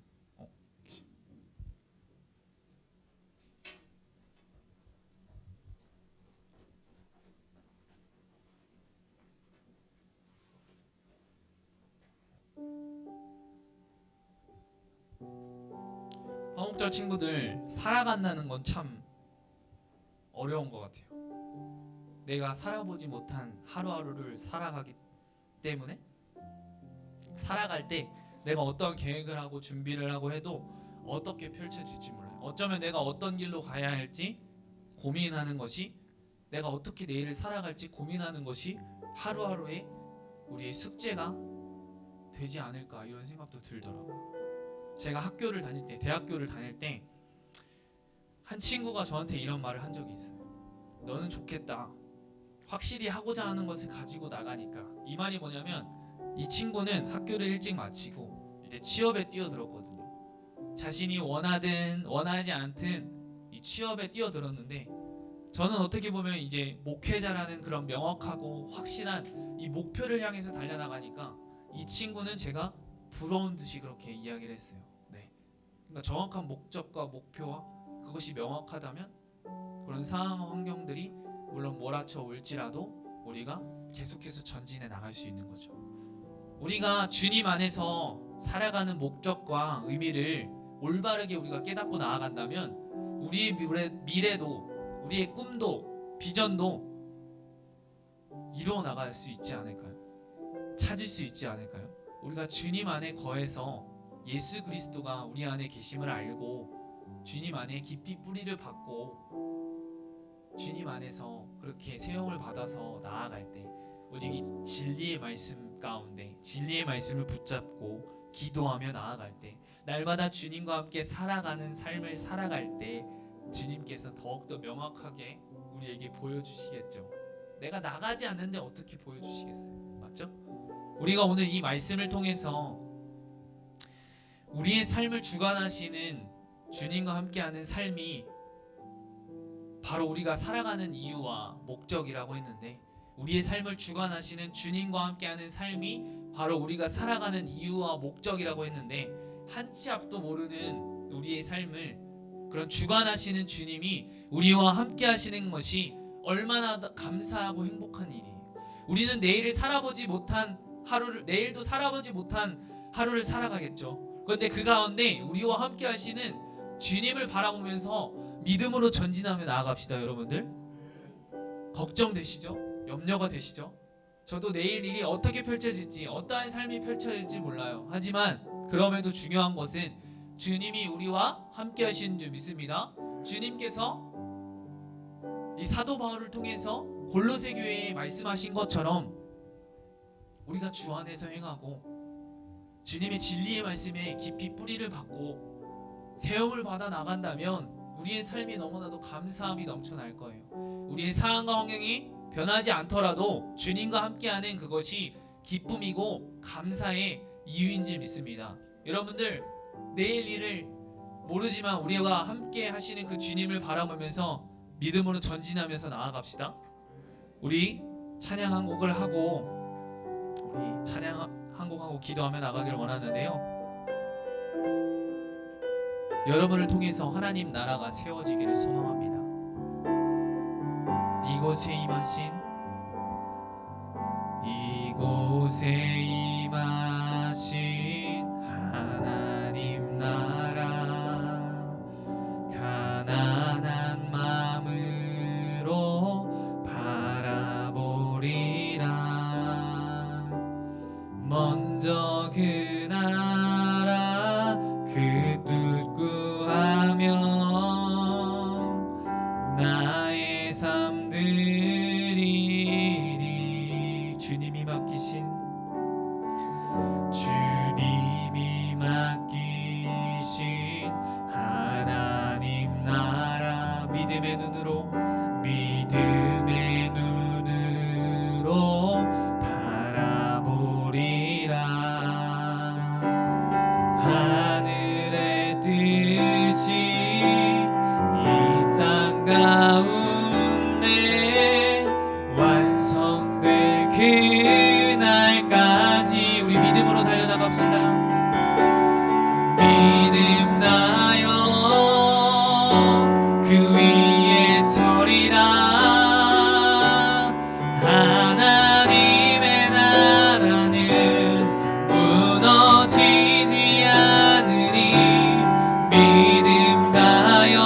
화목절 친구들, 살아간다는 건 참 어려운 것 같아요. 내가 살아보지 못한 하루하루를 살아가기 때문에 살아갈 때 내가 어떤 계획을 하고 준비를 하고 해도 어떻게 펼쳐질지 몰라요. 어쩌면 내가 어떤 길로 가야 할지 고민하는 것이, 내가 어떻게 내일을 살아갈지 고민하는 것이 하루하루의 우리의 숙제가 되지 않을까, 이런 생각도 들더라고요. 제가 학교를 다닐 때, 대학교를 다닐 때 한 친구가 저한테 이런 말을 한 적이 있어요. 너는 좋겠다. 확실히 하고자 하는 것을 가지고 나가니까. 이 말이 뭐냐면, 이 친구는 학교를 일찍 마치고 이제 취업에 뛰어들었거든요. 자신이 원하든 원하지 않든 이 취업에 뛰어들었는데, 저는 어떻게 보면 이제 목회자라는 그런 명확하고 확실한 이 목표를 향해서 달려나가니까 이 친구는 제가 부러운 듯이 그렇게 이야기를 했어요. 네. 그러니까 정확한 목적과 목표와 그것이 명확하다면 그런 상황 환경들이 물론 몰아쳐 올지라도 우리가 계속해서 전진해 나갈 수 있는 거죠. 우리가 주님 안에서 살아가는 목적과 의미를 올바르게 우리가 깨닫고 나아간다면 우리의 미래도, 우리의 꿈도, 비전도 이루어 나갈 수 있지 않을까요? 찾을 수 있지 않을까요? 우리가 주님 안에 거해서 예수 그리스도가 우리 안에 계심을 알고 주님 안에 깊이 뿌리를 받고 주님 안에서 그렇게 세움을 받아서 나아갈 때, 오직 이 진리의 말씀 가운데 진리의 말씀을 붙잡고 기도하며 나아갈 때, 날마다 주님과 함께 살아가는 삶을 살아갈 때 주님께서 더욱더 명확하게 우리에게 보여주시겠죠. 내가 나가지 않는데 어떻게 보여주시겠어요? 맞죠? 우리가 오늘 이 말씀을 통해서 우리의 삶을 주관하시는 주님과 함께하는 삶이 바로 우리가 살아가는 이유와 목적이라고 했는데, 우리의 삶을 주관하시는 주님과 함께하는 삶이 바로 우리가 살아가는 이유와 목적이라고 했는데, 한 치 앞도 모르는 우리의 삶을 그런 주관하시는 주님이 우리와 함께하시는 것이 얼마나 감사하고 행복한 일이에요. 우리는 내일도 살아보지 못한 하루를 살아가겠죠. 그런데 그 가운데 우리와 함께 하시는 주님을 바라보면서 믿음으로 전진하며 나아갑시다. 여러분들 걱정되시죠? 염려가 되시죠? 저도 내일 일이 어떻게 펼쳐질지, 어떠한 삶이 펼쳐질지 몰라요. 하지만 그럼에도 중요한 것은 주님이 우리와 함께 하시는 줄 믿습니다. 주님께서 이 사도 바울을 통해서 골로새 교회에 말씀하신 것처럼 우리가 주 안에서 행하고 주님의 진리의 말씀에 깊이 뿌리를 받고 세움을 받아 나간다면 우리의 삶이 너무나도 감사함이 넘쳐날 거예요. 우리의 상황과 환경이 변하지 않더라도 주님과 함께하는 그것이 기쁨이고 감사의 이유인 줄 믿습니다. 여러분들 내일 일을 모르지만 우리가 함께 하시는 그 주님을 바라보면서 믿음으로 전진하면서 나아갑시다. 우리 찬양 한 곡을 하고 우리 찬양 한 곡하고 기도하며 나가기를 원하는데요. 여러분을 통해서 하나님 나라가 세워지기를 소망합니다. 이곳에 임하신 하나님 나라 가난한 마음으로 바라보리라. 먼저 그 나라 그 뜻 구하며 나의 삶 드리리. 주님이 맡기신 하나님 나라 믿음의 눈으로 바라보리라. 하늘의 뜻이 이 땅 가운데 완성될 그날까지 우리 믿음으로 달려나갑시다. 믿음 나여 그 위에 서리라. 하나님의 나라는 무너지지 않으리. 믿음 나여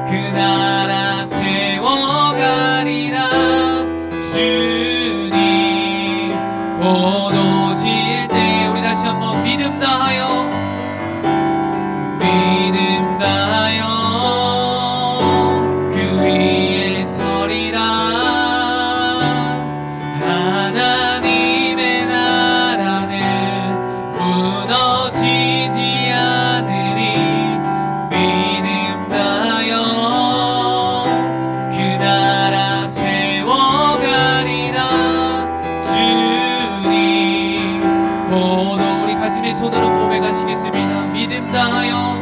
그 나라 세워가리라. 주님 곧 오실 때 우리 다시 한번 믿음 다하여 그 위에 서리라. 하나님의 나라는 무너지지 않으리. 믿음 다하여 그 나라 세워가리라. 주님 곧 우리 가슴에 손으로 고백하시겠습니다. 믿음 다하여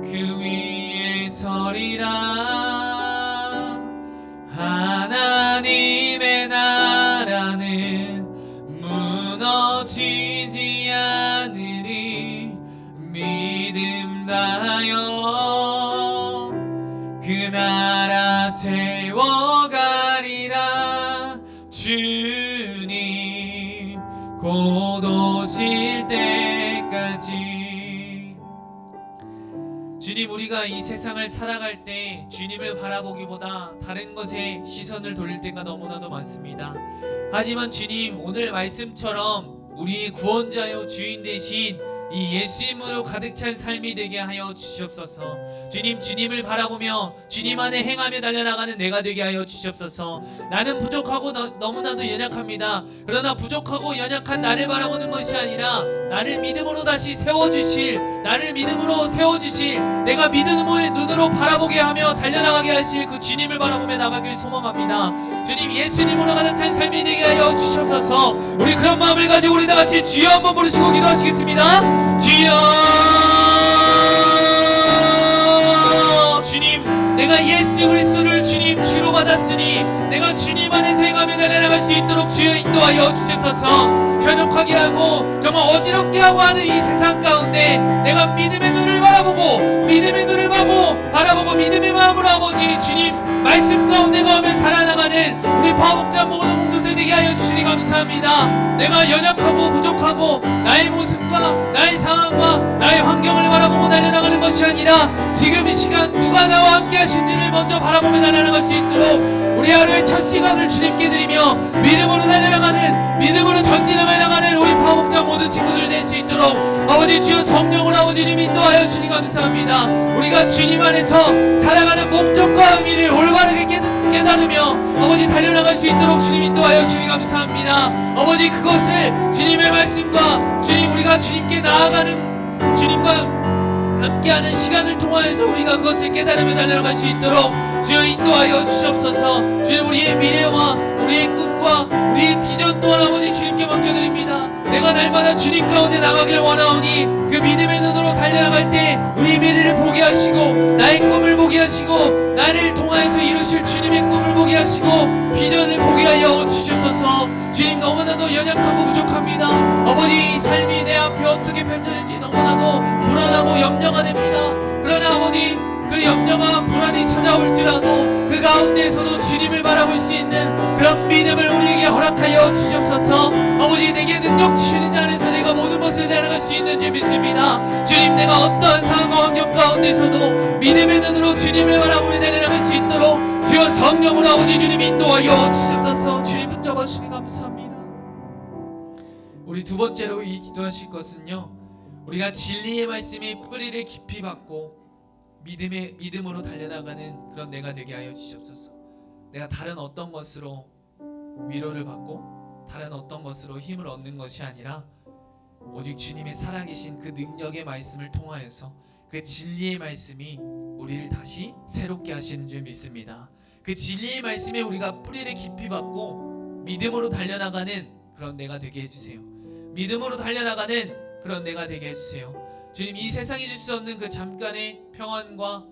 그 위에 서리라. 하나님의 나라는 무너지지 않으리. 믿음 다하여 그 나라 세워가리라. 주님 곧 오실 때까지. 주님, 우리가 이 세상을 살아갈 때 주님을 바라보기보다 다른 것에 시선을 돌릴 때가 너무나도 많습니다. 하지만 주님, 오늘 말씀처럼 우리의 구원자요 주인 되신 이 예수님으로 가득 찬 삶이 되게 하여 주시옵소서. 주님, 주님을 바라보며 주님 안에 행하며 달려나가는 내가 되게 하여 주시옵소서. 나는 부족하고 너무나도 연약합니다. 그러나 부족하고 연약한 나를 바라보는 것이 아니라 나를 믿음으로 다시 세워주실, 나를 믿음으로 세워주실, 내가 믿음의 눈으로 바라보게 하며 달려나가게 하실 그 주님을 바라보며 나가길 소망합니다. 주님, 예수님으로 가득 찬 삶이 되게 하여 주시옵소서. 우리 그런 마음을 가지고 우리 다같이 주여 한번 부르시고 기도하시겠습니다. 주여. 주님, 내가 예수 그리스도를 주님 주로 받았으니 내가 주님 안에서 행하며 달려나갈 수 있도록 주여 인도하여 주시옵소서. 현혹하게 하고 정말 어지럽게 하고 하는 이 세상 가운데 내가 믿음의 눈을 바라보고 믿음의 마음으로 아버지 주님 말씀 가운데 가면 살아나가는 우리 파복자 모든 공동체 되게 하여 주시니 감사합니다. 내가 연약하고 부족하고 나의 모습과 나의 상황과 나의 환경을 바라보고 달려나가는 것이 아니라 지금 이 시간 누가 나와 함께 하신지를 먼저 바라보며 달려나갈 수 있도록 우리 하루의 첫 시간을 주님께 드리며 믿음으로 달려나가는, 믿음으로 전진하며 나가는 우리 파복자 모든 모든 친구들 될 수 있도록 아버지 주여 성령을 아버지님 인도하여 주님 감사합니다. 우리가 주님 안에서 살아가는 목적과 의미를 올바르게 깨달으며 아버지 달려나갈 수 있도록 주님 인도하여 주님 감사합니다. 아버지 그것을 주님의 말씀과 주님 우리가 주님께 나아가는 주님과 함께하는 시간을 통하여서 우리가 그것을 깨달으며 달려나갈 수 있도록 주여 인도하여 주시옵소서. 주님 우리의 미래와 우리의 꿈과 우리의 비전 또한 아버지 주님께 맡겨드립니다. 내가 날마다 주님 가운데 나가길 원하오니 그 믿음의 눈으로 달려나갈 때 우리의 미래를 보게 하시고 나의 꿈을 보게 하시고 나를 통하여서 이루실 주님의 꿈을 보게 하시고 비전을 보게 하여 주시옵소서. 주님 너무나도 연약하고 부족합니다. 아버지 이 삶이 내 앞에 어떻게 펼쳐질지 너무나도 불안하고 염려가 됩니다. 그러나 아버지 그 염려가 불안이 찾아올지라도 그 가운데에서도 주님을 바라볼 수 있는 그런 믿음을 우리에게 허락하여 주시옵소서. 아버지 내게 능력 주시는 자 안에서 내가 모든 것을 내려갈 수 있는 줄 믿습니다. 주님 내가 어떠한 상황과 환경 가운데서도 믿음의 눈으로 주님을 바라보며 내려갈 수 있도록 주여 성령으로 아버지 주님 인도하여 주시옵소서. 주님 붙잡아 주님 감사합니다. 우리 두 번째로 이 기도하실 것은요, 우리가 진리의 말씀이 뿌리를 깊이 받고 믿음으로 달려나가는 그런 내가 되게 하여 주시옵소서. 내가 다른 어떤 것으로 위로를 받고 다른 어떤 것으로 힘을 얻는 것이 아니라 오직 주님의 살아계신 그 능력의 말씀을 통하여서 그 진리의 말씀이 우리를 다시 새롭게 하시는 줄 믿습니다. 그 진리의 말씀에 우리가 뿌리를 깊이 받고 믿음으로 달려나가는 그런 내가 되게 해주세요. 믿음으로 달려나가는 그런 내가 되게 해주세요. 주님 이 세상이 줄 수 없는 그 잠깐의 평안과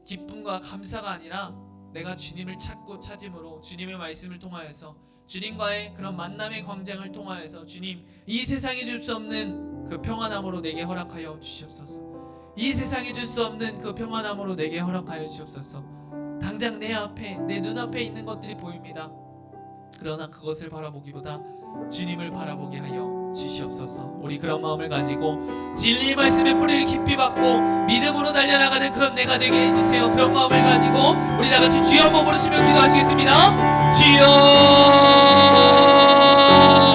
기쁨과 감사가 아니라 내가 주님을 찾고 찾음으로 주님의 말씀을 통하여서 주님과의 그런 만남의 광장을 통하여서 주님 이 세상이 줄 수 없는 그 평안함으로 내게 허락하여 주시옵소서. 이 세상이 줄 수 없는 그 평안함으로 내게 허락하여 주시옵소서. 당장 내 앞에 내 눈앞에 있는 것들이 보입니다. 그러나 그것을 바라보기보다 주님을 바라보게 하여 주시옵소서. 우리 그런 마음을 가지고 진리의 말씀의 뿌리를 깊이 받고 믿음으로 달려나가는 그런 내가 되게 해주세요. 그런 마음을 가지고 우리 다같이 주여 한번 부르시며 기도하시겠습니다. 주여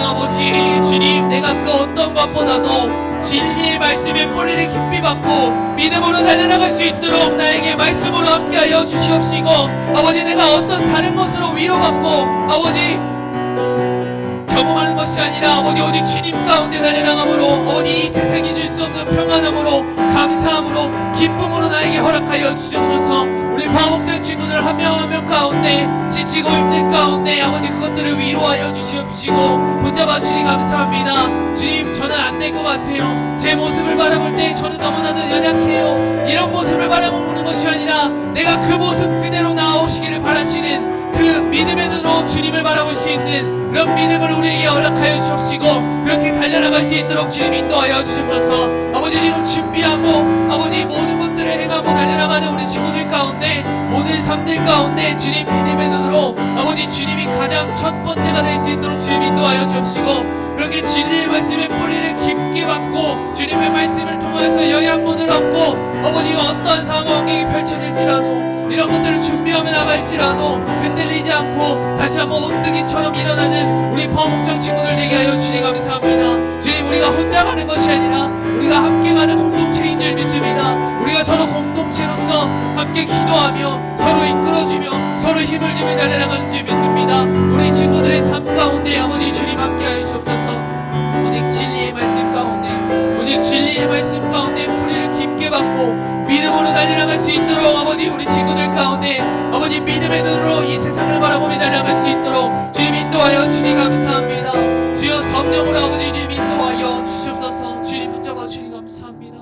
아버지 주님 내가 그 어떤 것보다도 진리의 말씀의 뿌리를 깊이 받고 믿음으로 달려나갈 수 있도록 나에게 말씀으로 함께하여 주시옵시고 아버지 내가 어떤 다른 것으로 위로받고 아버지 경험하는 것이 아니라 아버지 오직 주님 가운데 달려나감으로 아버지 이 세상이 줄 수 없는 평안함으로 감사함으로 기쁨으로 나에게 허락하여 주시옵소서. 우리 방목장 친구들 한 명 한 명 가운데 지치고 힘든 가운데 아버지 그것들을 위로하여 주시옵시고 붙잡아 주니 감사합니다. 주님 저는 안 될 것 같아요. 제 모습을 바라볼 때 저는 너무나도 연약해요. 이런 모습을 바라보는 것이 아니라 내가 그 모습 그대로 나오시기를 바라시는 그 믿음의 눈으로 주님을 바라볼 수 있는 그런 믿음을 우리에게 허락하여 주옵시고 그렇게 달려나갈 수 있도록 주님 인도하여 주옵소서. 아버지 지금 준비하고 아버지 모든 것들을 행하고 달려나가는 우리 친구들 가운데 모든 삶들 가운데 주님 믿음의 눈으로 아버지 주님이 가장 첫 번째가 될 수 있도록 주님 인도하여 주옵시고 그렇게 진리의 말씀의 뿌리를 깊게 받고 주님의 말씀을 통해서 영양분을 얻고 아버지가 어떠한 상황이 펼쳐질지라도 이런 것들을 준비하며 나갈지라도 흔들리지 않고 다시 한번 오뜨기처럼 일어나는 우리 파목장 친구들 되게 하여 주시니 감사합니다. 주님 우리가 혼자 가는 것이 아니라 우리가 함께 가는 공동체인 줄 믿습니다. 우리가 서로 공동체로서 함께 기도하며 서로 이끌어주며 서로 힘을 주며 달려나가는 줄 믿습니다. 우리 친구들의 삶 가운데 아버지 주님 함께 하여 주옵소서. 오직 진리의 말씀 가운데 오직 진리의 말씀 가운데 뿌리를 깊게 받고 믿음으로 달려나갈 수 있도록 아버지 우리 친구들 가운데 아버지 믿음의 눈으로 이 세상을 바라보며 달려나갈 수 있도록 주님 인도하여 주니 감사합니다. 주여 성령으로 아버지 주님 인도하여 주시옵소서. 주님 붙잡아 주니 감사합니다.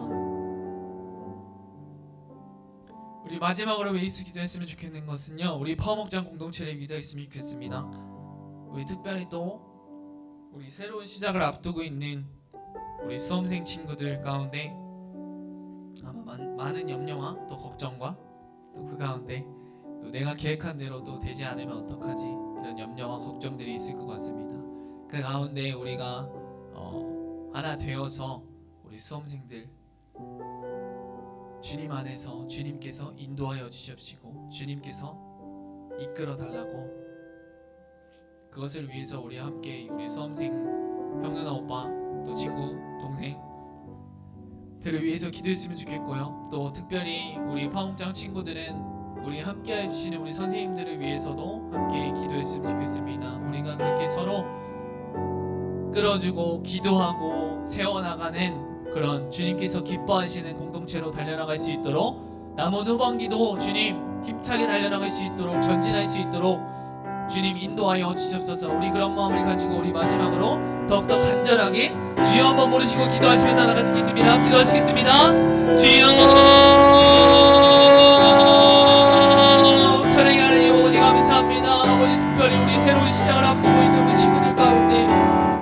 우리 마지막으로 왜 예수 기도했으면 좋겠는 것은요 우리 파워목장 공동체를 기도했으면 좋겠습니다. 우리 특별히 또 우리 새로운 시작을 앞두고 있는 우리 수험생 친구들 가운데 아마 많은 염려와 또 걱정과 또 그 가운데 또 내가 계획한 대로 또 되지 않으면 어떡하지 이런 염려와 걱정들이 있을 것 같습니다. 그 가운데 우리가 하나 되어서 우리 수험생들 주님 안에서 주님께서 인도하여 주시옵시고 주님께서 이끌어 달라고 그것을 위해서 우리 함께 우리 수험생 형 누나 오빠 또 친구, 동생들을 위해서 기도했으면 좋겠고요. 또 특별히 우리 파목장 친구들은 우리 함께해 주시는 우리 선생님들을 위해서도 함께 기도했으면 좋겠습니다. 우리가 그렇게 서로 끌어주고 기도하고 세워나가는 그런 주님께서 기뻐하시는 공동체로 달려나갈 수 있도록, 남은 후반기도 주님 힘차게 달려나갈 수 있도록, 전진할 수 있도록 주님 인도하여 주시옵소서. 우리 그런 마음을 가지고 우리 마지막으로 더욱더 간절하게 주여 한번 부르시고 기도하시면서 나가시겠습니다. 기도하시겠습니다. 주여, 사랑의 하나님 아버지 감사합니다. 아버지 특별히 우리 새로운 시작을 앞두고 있는 우리 친구들 가운데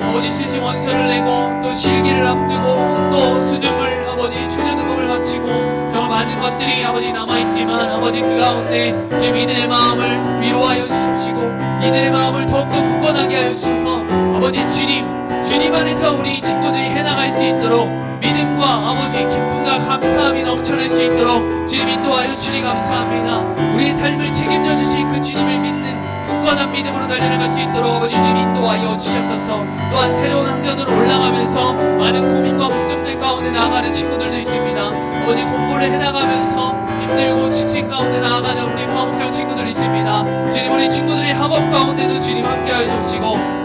아버지 수시 원서를 내고 또 실기를 앞두고 또 수능을 아버지 초저등급을 마치고 정말 많은 것들이 아버지 남아있지만 아버지 그 가운데 주님 이들의 마음을 위로하여 주십시고 이들의 마음을 더욱더 굳건하게 하여 주셔서 아버지 주님 안에서 우리 친구들이 해나갈 수 있도록 믿음과 아버지 기쁨과 감사함이 넘쳐날 수 있도록 주님 인도하여 주시니 감사합니다. 우리의 삶을 책임져 주실 그 주님을 믿는 굳건한 믿음으로 달려나갈 수 있도록 아버지 주님 인도하여 주시옵소서. 또한 새로운 학년으로 올라가면서 많은 고민과 걱정들 가운데 나아가는 친구들도 있습니다. 아버지 공부를 해나가면서 힘들고 지친 가운데 나아가는 우리 파목장 친구들 있습니다. 주님 우리 친구들의 학업 가운데도 주님 함께하여 주시고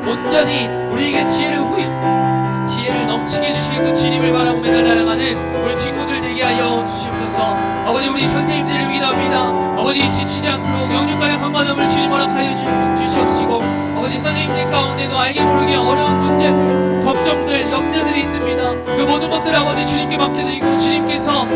온전히 우리에게 지혜를 넘치게 해주실 그 주님을 바라보며 달려나가는 우리 친구들 되게 하여 주시옵소서. 아버지 우리 선생님들을 위로합니다. 아버지 지치지 않도록 영육간의 한반함을 주님 허락하여 주시옵시고 아버지 선생님들 가운데도 알게 모르게 어려운 문제들, 걱정들, 염려들이 있습니다. 그 모든 것들 아버지 주님께 맡겨드리고 주님께서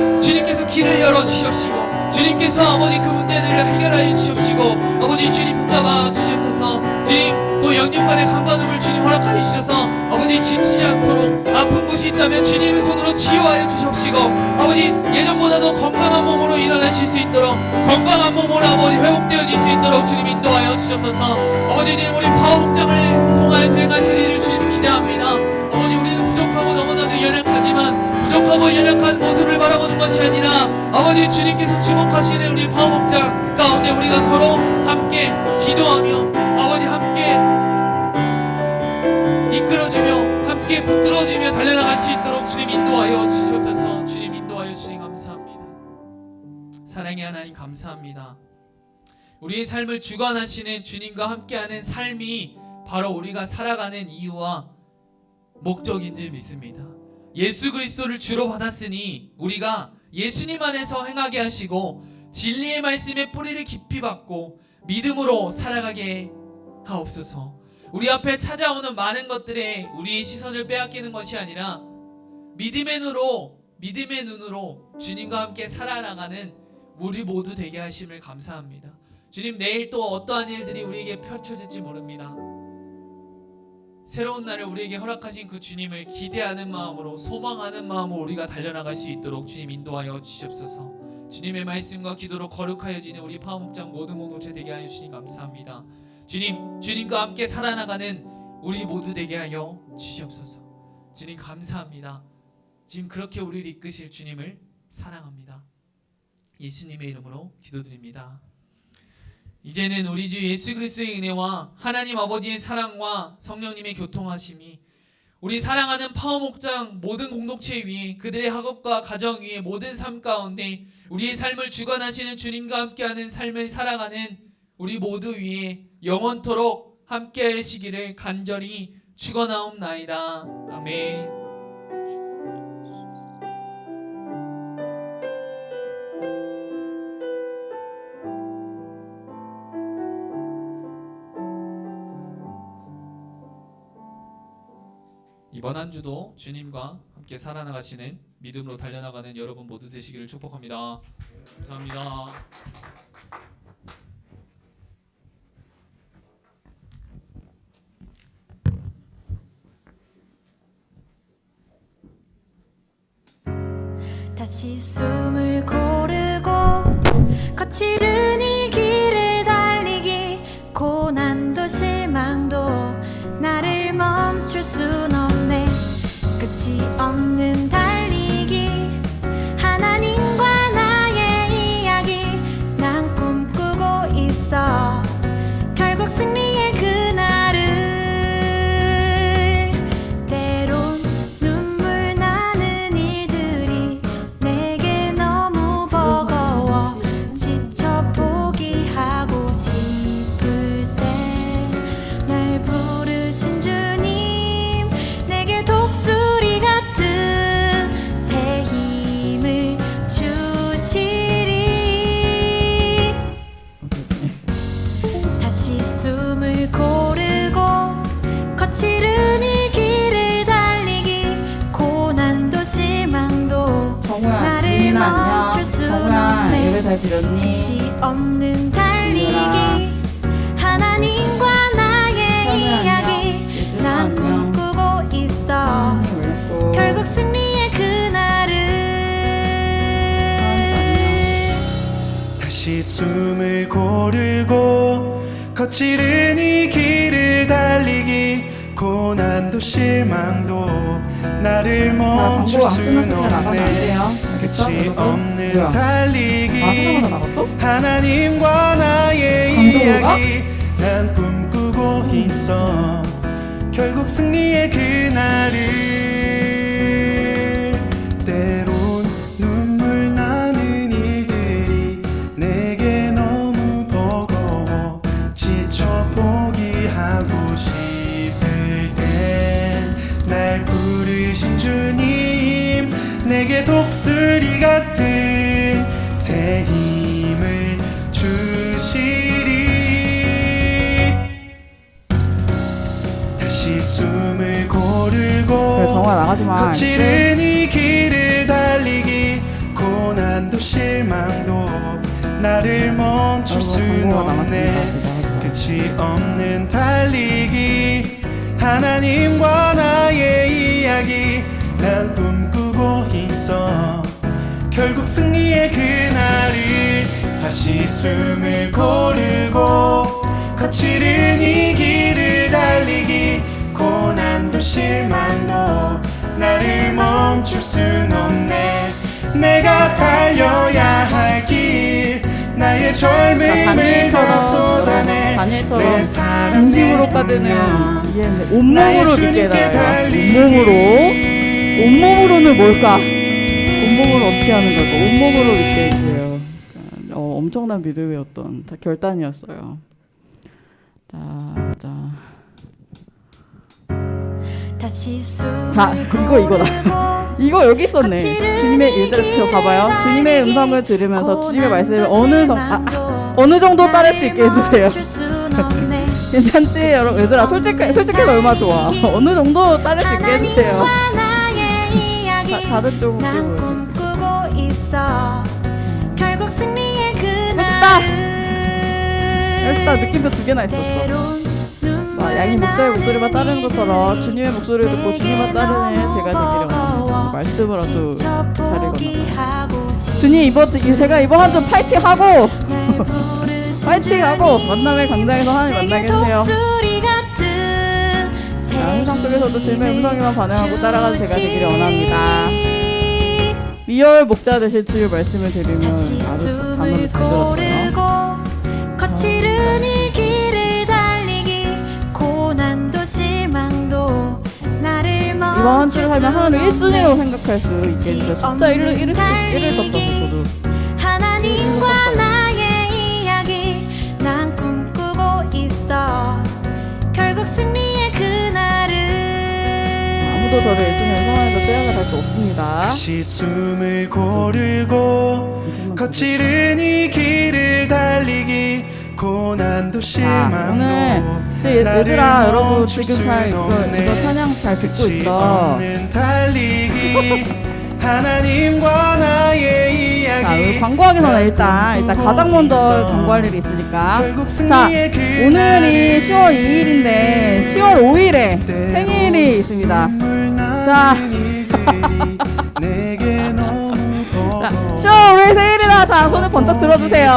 길을 열어주시옵시고 주님께서 아버지 그 문제들을 해결하여 주시옵시고 아버지 주님 붙잡아 주시옵소서. 주님 또 영육간의 한반음을 주님 허락하여 주셔서 아버지 지치지 않도록 아픈 곳이 있다면 주님의 손으로 치유하여 주시옵시고 아버지 예전보다도 건강한 몸으로 일어나실 수 있도록 건강한 몸으로 아버지 회복되어질 수 있도록 주님 인도하여 주시옵소서. 아버지 주님 우리 파업장을 통하여 수행하실 일을 주님 기대합니다. 아버지 우리는 부족하고 너무나도 연약하지만 부족하고 연약한 모습을 바라보는 것이 아니라 아버지 주님께서 주목하시는 우리 파업장 가운데 우리가 서로 함께 기도하며 아버지 함께 이끌어주며 함께 붙들어주며 달려나갈 수 있도록 주님 인도하여 주시옵소서. 주님 인도하여 주시니 감사합니다. 사랑의 하나님 감사합니다. 우리의 삶을 주관하시는 주님과 함께하는 삶이 바로 우리가 살아가는 이유와 목적인 줄 믿습니다. 예수 그리스도를 주로 받았으니 우리가 예수님 안에서 행하게 하시고 진리의 말씀에 뿌리를 깊이 박고 믿음으로 살아가게 하옵소서. 우리 앞에 찾아오는 많은 것들에 우리의 시선을 빼앗기는 것이 아니라 믿음의 눈으로 주님과 함께 살아나가는 우리 모두 되게 하심을 감사합니다. 주님 내일 또 어떠한 일들이 우리에게 펼쳐질지 모릅니다. 새로운 날을 우리에게 허락하신 그 주님을 기대하는 마음으로 소망하는 마음으로 우리가 달려나갈 수 있도록 주님 인도하여 주시옵소서. 주님의 말씀과 기도로 거룩하여지는 우리 파목장 모든 공동체 되게 하여 주시니 감사합니다. 주님과 함께 살아나가는 우리 모두 되게 하여 주시옵소서. 주님 감사합니다. 지금 그렇게 우리를 이끄실 주님을 사랑합니다. 예수님의 이름으로 기도드립니다. 이제는 우리 주 예수 그리스도의 은혜와 하나님 아버지의 사랑과 성령님의 교통하심이 우리 사랑하는 파워목장 모든 공동체 위에 그들의 학업과 가정 위에 모든 삶 가운데 우리의 삶을 주관하시는 주님과 함께하는 삶을 살아가는 우리 모두 위에 영원토록 함께 하시기를 간절히 축원하옵나이다. 아멘. 이번 한 주도 주님과 함께 살아나가시는 믿음으로 달려나가는 여러분 모두 되시기를 축복합니다. 감사합니다. 다시 숨을 고르고 거칠은 이 길을 달리기 고난도 실망도 나를 멈출 순 없네. 끝이 없는 달리기 하나님과 나의 이야기 난 꿈꾸고 있어. 결국 승리의 그날을 때론 잘 들었니? 끝이 없는 달리기 하나님과 나의 이야기 난 꿈꾸고 있어 결국 승리의 그날을 다시 숨을 고르고 거칠은 이 길을 달리기 고난도 실망도 나를 멈출 순 없네 끝이 없는 달리기 하나님과 나의 이야기 난 꿈꾸고 있어 결국 승리의 그날을 때론 눈물 나는 일들이 내게 너무 버거워 지쳐 포기하고 싶을 땐 날 부르신 주님 내게 독수리 같은 새 힘을 주시리 다시 숨을 고르고 그래 정화 나가지마. 거칠은 이 길을 달리기 고난도 실망도 나를 멈출 순 없네 끝이 없는 달리기 하나님과 나의 이야기 난 꿈꾸고 있어 결국 승리의 그날을 다시 숨을 고르고 거칠은 이 길을 달리기 고난도 실망도 나를 멈출 순 없네 내가 달려야 할 길 나의 젊음을 다 쏟아내 내 사랑 진심으로까지는 이해했는데 온몸으로 느껴요. 온몸으로는 뭘까? 온몸으로 어떻게 하는 걸까? 온몸으로 느껴지세요. 엄청난 믿음의 어떤 결단이었어요. 자. 다시 숨을 자, 이거다. 이거 여기 있었네. 주님의 얘들아 봐봐요. 주님의 음성을 들으면서 주님의 말씀을 어느 정도 따를 수 있게 해주세요. 괜찮지, 여러분? 얘들아 솔직해서 얼마 좋아. 어느 정도 따를 수 있게 해주세요. 다른 쪽 난 꿈꾸고 있어 결국 승리의 멋있다. 그날을 멋있다. 느낌표 2개나 있었어. 양이 목자의 목소리만 따르는 것처럼 주님의 목소리를 듣고 주님만 따르는 제가 되기를 원합니다. 말씀을 아주 잘 읽었나봐요. 주님 제가 이번 한 주 파이팅하고 파이팅하고 만남의 광장에서 하나님 만나게 해주세요. 세상 속에서도 주님의 음성에만 반응하고 따라가는 제가 되기를 원합니다. 리얼 목자 되실 주의 말씀을 들으면 아주 단어를 잘 들었어요. 거칠은 이 길을 달리기 고난도 실망도 나를 이번 한 주를 살면 하나를 1순위로 생각할 수 있게 해주세요. 숫자 1을 썼어. 저도 하나님과 나의 이야기 난 꿈꾸고 있어 결국 승리의 그날을 아무도 저를 예수님의 성안에서 떼어갈 수 없습니다. 다시 숨을 고르고 거칠은 이 길을 달리기 고난도 실망도 오늘 얘들아 여러분 지금 잘 이거 찬양 잘 듣고 있어. 달리기 하나님과 나의 이야기 자, 우리 광고하기 전에 일단 가장 먼저 광고할 일이 있으니까. 자, 오늘이 10월 2일인데 10월 5일에 생일이 있습니다. 자, 10월 5일 생일이라 자 손을 번쩍 들어주세요.